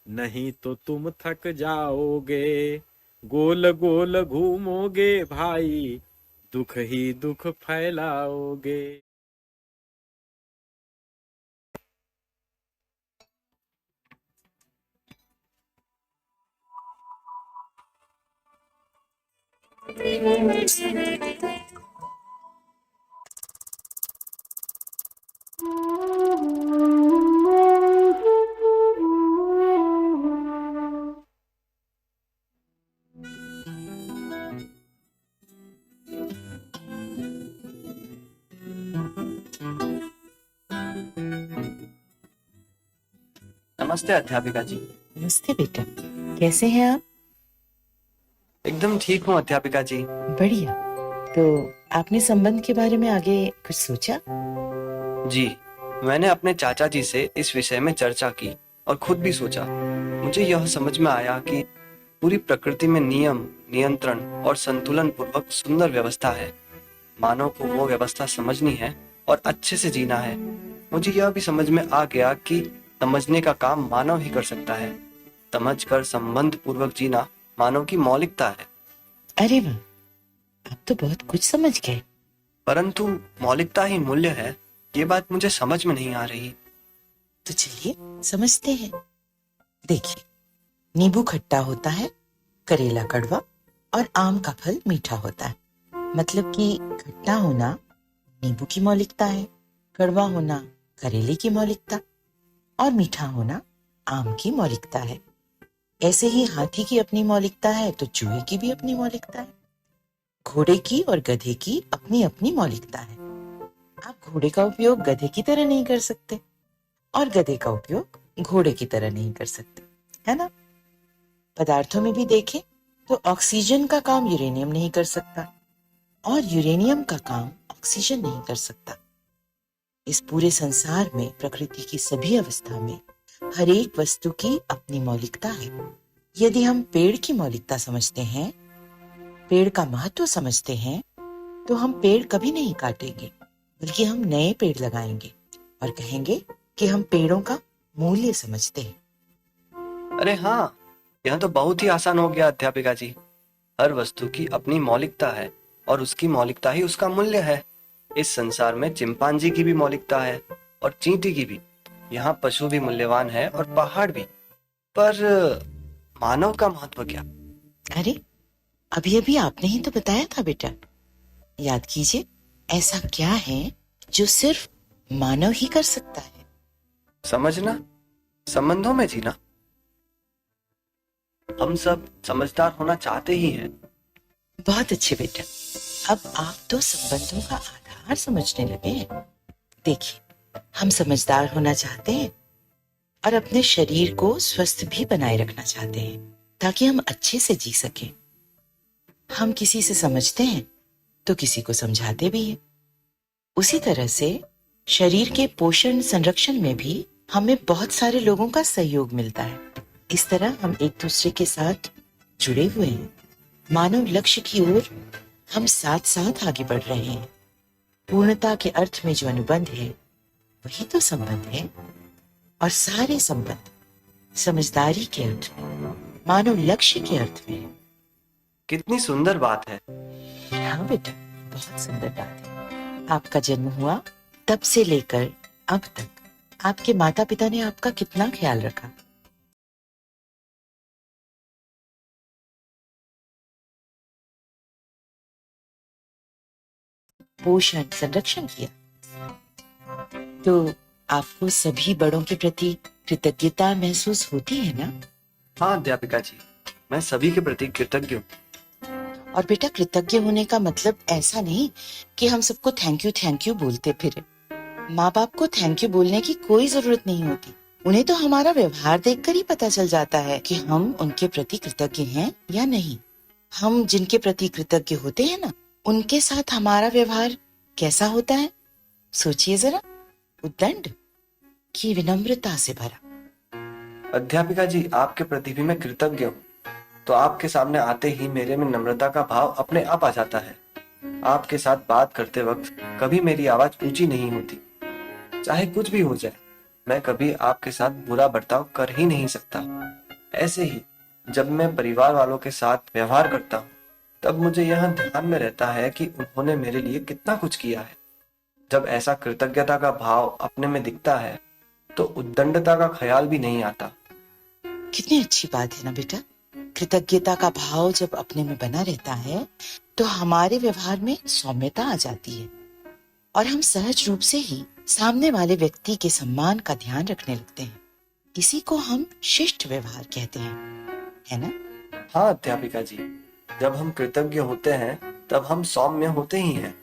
G: नहीं तो तुम थक जाओगे। गोल गोल घूमोगे भाई, दुख ही दुख फैलाओगे।
E: नमस्ते अध्यापिका जी।
F: नमस्ते बेटा, कैसे हैं आप?
E: एकदम ठीक हूँ अध्यापिका जी।
F: बढ़िया। तो आपने संबंध के बारे में आगे कुछ सोचा?
E: जी, मैंने अपने चाचा जी से इस विषय में चर्चा की और खुद भी सोचा। मुझे यह समझ में आया कि पूरी प्रकृति में नियम, नियंत्रण और संतुलन पूर्वक सुंदर व्यवस्था है। मानव को वो व्यवस्था समझनी है और अच्छे से जीना है। मुझे यह भी समझ में आ गया कि समझने का काम मानव ही कर सकता है। समझकर संबंध पूर्वक जीना मानव की मौलिकता है।
F: अरे वाह, आप तो बहुत कुछ समझ गए।
E: परंतु मौलिकता ही मूल्य है, ये बात मुझे समझ में नहीं आ रही।
F: तो चलिए समझते हैं। देखिए, नींबू खट्टा होता है, करेला कड़वा और आम का फल मीठा होता है। मतलब कि खट्टा होना नींबू की मौलिकता है, कड़वा होना करेले की मौलिकता और मीठा होना आम की मौलिकता है। ऐसे ही हाथी की अपनी मौलिकता है तो चूहे की भी अपनी मौलिकता है। घोड़े की और गधे की अपनी अपनी मौलिकता है। आप घोड़े का उपयोग गधे की तरह नहीं कर सकते और गधे का उपयोग घोड़े की तरह नहीं कर सकते, है ना? पदार्थों में भी देखें तो ऑक्सीजन का काम यूरेनियम नहीं कर सकता और यूरेनियम का काम ऑक्सीजन नहीं कर सकता। इस पूरे संसार में प्रकृति की सभी अवस्था में हर एक वस्तु की अपनी मौलिकता है। यदि हम पेड़ की मौलिकता समझते हैं, पेड़ का महत्व समझते हैं, तो हम पेड़ कभी नहीं काटेंगे, बल्कि हम नए पेड़ लगाएंगे और कहेंगे कि हम पेड़ों का मूल्य समझते हैं।
E: अरे हाँ, यह तो बहुत ही आसान हो गया अध्यापिका जी। हर वस्तु की अपनी मौलिकता है और उसकी मौलिकता ही उसका मूल्य है। इस संसार में चिंपांजी की भी मौलिकता है और चींटी की भी। यहाँ पशु भी मूल्यवान है और पहाड़ भी। पर मानव का महत्व क्या?
F: अरे, अभी अभी आपने ही तो बताया था बेटा। याद कीजिए, ऐसा क्या है जो सिर्फ मानव ही कर सकता है?
E: समझना, संबंधों में जीना। हम सब समझदार होना चाहते ही हैं।
F: बहुत अच्छे बेटा, अब आप तो संबंधों का आधार समझने लगे हैं। देखिए, हम समझदार होना चाहते हैं और अपने शरीर को स्वस्थ भी बनाए रखना चाहते हैं ताकि हम अच्छे से जी सकें। हम किसी से समझते हैं तो किसी को समझाते भी हैं। उसी तरह से शरीर के पोषण संरक्षण में भी हमें बहुत सारे लोगों का सहयोग मिलता है। इस तरह हम एक दूसरे के साथ जुड़े हुए हैं। मानव लक्ष्य की ओर हम साथ साथ आगे बढ़ रहे हैं। पूर्णता के अर्थ में जो अनुबंध है वही तो संबंध है, और सारे संबंध समझदारी के अर्थ में, मानव लक्ष्य के अर्थ में है।
E: कितनी सुंदर बात है।
F: हाँ बेटा, बहुत सुंदर बात है। आपका जन्म हुआ तब से लेकर अब तक आपके माता पिता ने आपका कितना ख्याल रखा। पोषण संरक्षण किया। तो आपको सभी बड़ों के प्रति कृतज्ञता महसूस होती है ना?
E: हाँ अध्यापिका जी, मैं सभी के प्रति कृतज्ञ हूँ।
F: और बेटा, कृतज्ञ होने का मतलब ऐसा नहीं कि हम सबको थैंक यू बोलते फिरे। माँ बाप को थैंक यू बोलने की कोई जरूरत नहीं होती। उन्हें तो हमारा व्यवहार देखकर ही पता चल जाता है कि हम उनके प्रति कृतज्ञ हैं या नहीं। हम जिनके प्रति कृतज्ञ होते हैं ना, उनके साथ हमारा व्यवहार कैसा होता है? सोचिए जरा, उद्दंड की विनम्रता से भरा।
E: अध्यापिका जी, आपके प्रति भी मैं कृतज्ञ हूँ। तो आपके सामने आते ही मेरे में नम्रता का भाव अपने आप आ जाता है। आपके साथ बात करते वक्त कभी मेरी आवाज ऊंची नहीं होती। चाहे कुछ भी हो जाए, मैं कभी आपके साथ बुरा बर्ताव कर ही नहीं सकता। ऐसे ही जब मैं परिवार वालों के साथ व्यवहार करता हूँ, तब मुझे यह ध्यान में रहता है कि उन्होंने मेरे लिए कितना कुछ किया है। जब ऐसा कृतज्ञता का भाव अपने में दिखता है, तो उद्दंडता का ख्याल भी नहीं आता।
F: कितनी अच्छी बात है ना बेटा। कृतज्ञता का भाव जब अपने में बना रहता है, तो हमारे व्यवहार में सौम्यता आ जाती है और हम सहज रूप से ही सामने वाले व्यक्ति के सम्मान का ध्यान रखने लगते हैं। इसी को हम शिष्ट व्यवहार कहते हैं, है ना?
E: हाँ अध्यापिका जी, जब हम कृतज्ञ होते हैं तब हम सौम्य होते ही हैं।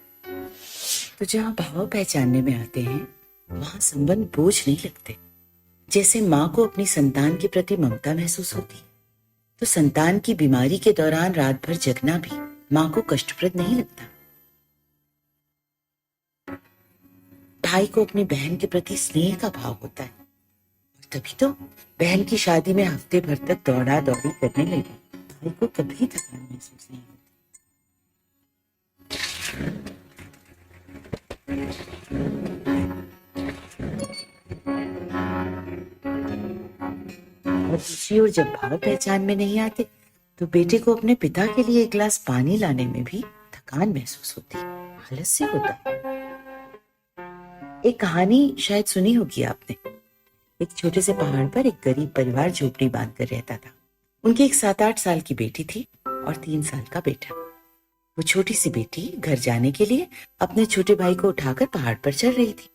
F: तो जहाँ भाव पहचानने में आते हैं, वहाँ संबंध बोझ नहीं लगते। जैसे माँ को अपनी संतान के प्रति ममता महसूस होती है, तो संतान की बीमारी के दौरान रात भर जगना भी माँ को कष्टप्रद नहीं लगता। भाई को अपनी बहन के प्रति स्नेह का भाव होता है, तभी तो बहन की शादी में हफ्ते भर तक दौड़ा दौड़ी करने में भी भाई को कभी थकान महसूस नहीं होती। और दूसरी ओर जब भाव पहचान में नहीं आते, तो बेटे को अपने पिता के लिए एक गिलास पानी लाने में भी थकान महसूस होती है, आलस्य होता है। एक कहानी शायद सुनी होगी आपने। एक छोटे से पहाड़ पर एक गरीब परिवार झोपड़ी बांधकर रहता था। उनकी एक 7-8 साल की बेटी थी और 3 साल का बेटा। वो छोटी सी बेटी घर जाने के लिए अपने छोटे भाई को उठाकर पहाड़ पर चढ़ रही थी।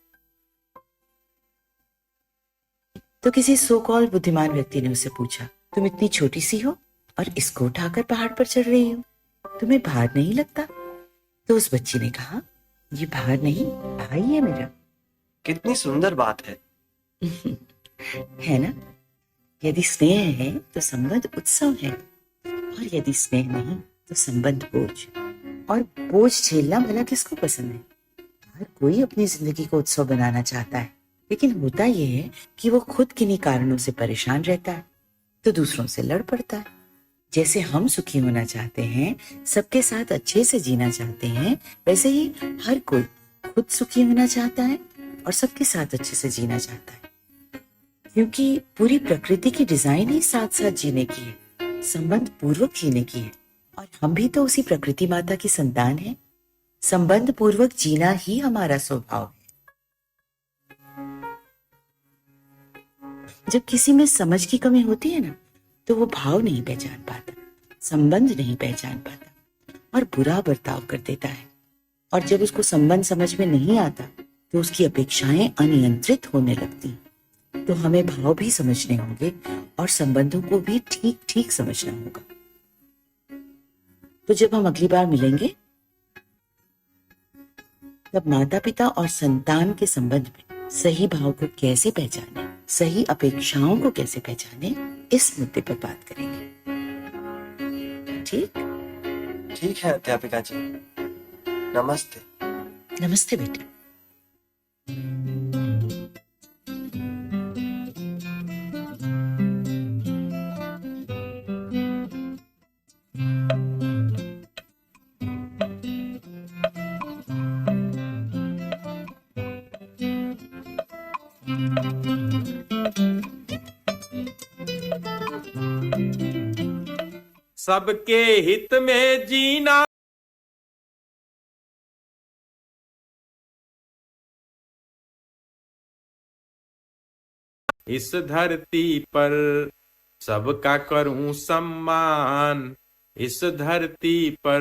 F: तो किसी सो कॉल बुद्धिमान व्यक्ति ने उससे पूछा, तुम इतनी छोटी सी हो और इसको उठाकर पहाड़ पर चढ़ रही हो, तुम्हें भार नहीं लगता? तो उस बच्ची ने कहा, ये भार नहीं, भाई है मेरा।
E: कितनी सुंदर बात है।
F: है ना? यदि स्नेह है तो संबंध उत्सव है, और यदि स्नेह नहीं तो संबंध बोझ। और बोझ झेलना भला किसको पसंद है? हर कोई अपनी जिंदगी को उत्सव बनाना चाहता है, लेकिन होता यह है कि वो खुद किन्हीं कारणों से परेशान रहता है तो दूसरों से लड़ पड़ता है। जैसे हम सुखी होना चाहते हैं, सबके साथ अच्छे से जीना चाहते हैं, वैसे ही हर कोई खुद सुखी होना चाहता है और सबके साथ अच्छे से जीना चाहता है, क्योंकि पूरी प्रकृति की डिजाइन ही साथ साथ जीने की है, संबंध पूर्वक जीने की है। और हम भी तो उसी प्रकृति माता की संतान हैं। संबंध पूर्वक जीना ही हमारा स्वभाव है। जब किसी में समझ की कमी होती है ना, तो वो भाव नहीं पहचान पाता, संबंध नहीं पहचान पाता और बुरा बर्ताव कर देता है। और जब उसको संबंध समझ में नहीं आता, तो उसकी अपेक्षाएं अनियंत्रित होने लगती हैं। तो हमें भाव भी समझने होंगे और संबंधों को भी ठीक ठीक समझना होगा। तो जब हम अगली बार मिलेंगे, तब माता पिता और संतान के संबंध में सही भाव को कैसे पहचाने, सही अपेक्षाओं को कैसे पहचाने, इस मुद्दे पर बात करेंगे। ठीक?
E: ठीक है अध्यापिका जी, नमस्ते।
F: नमस्ते बेटा।
G: सबके हित में जीना, इस धरती पर सबका करूं सम्मान, इस धरती पर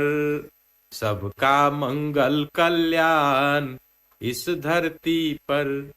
G: सबका मंगल कल्याण इस धरती पर।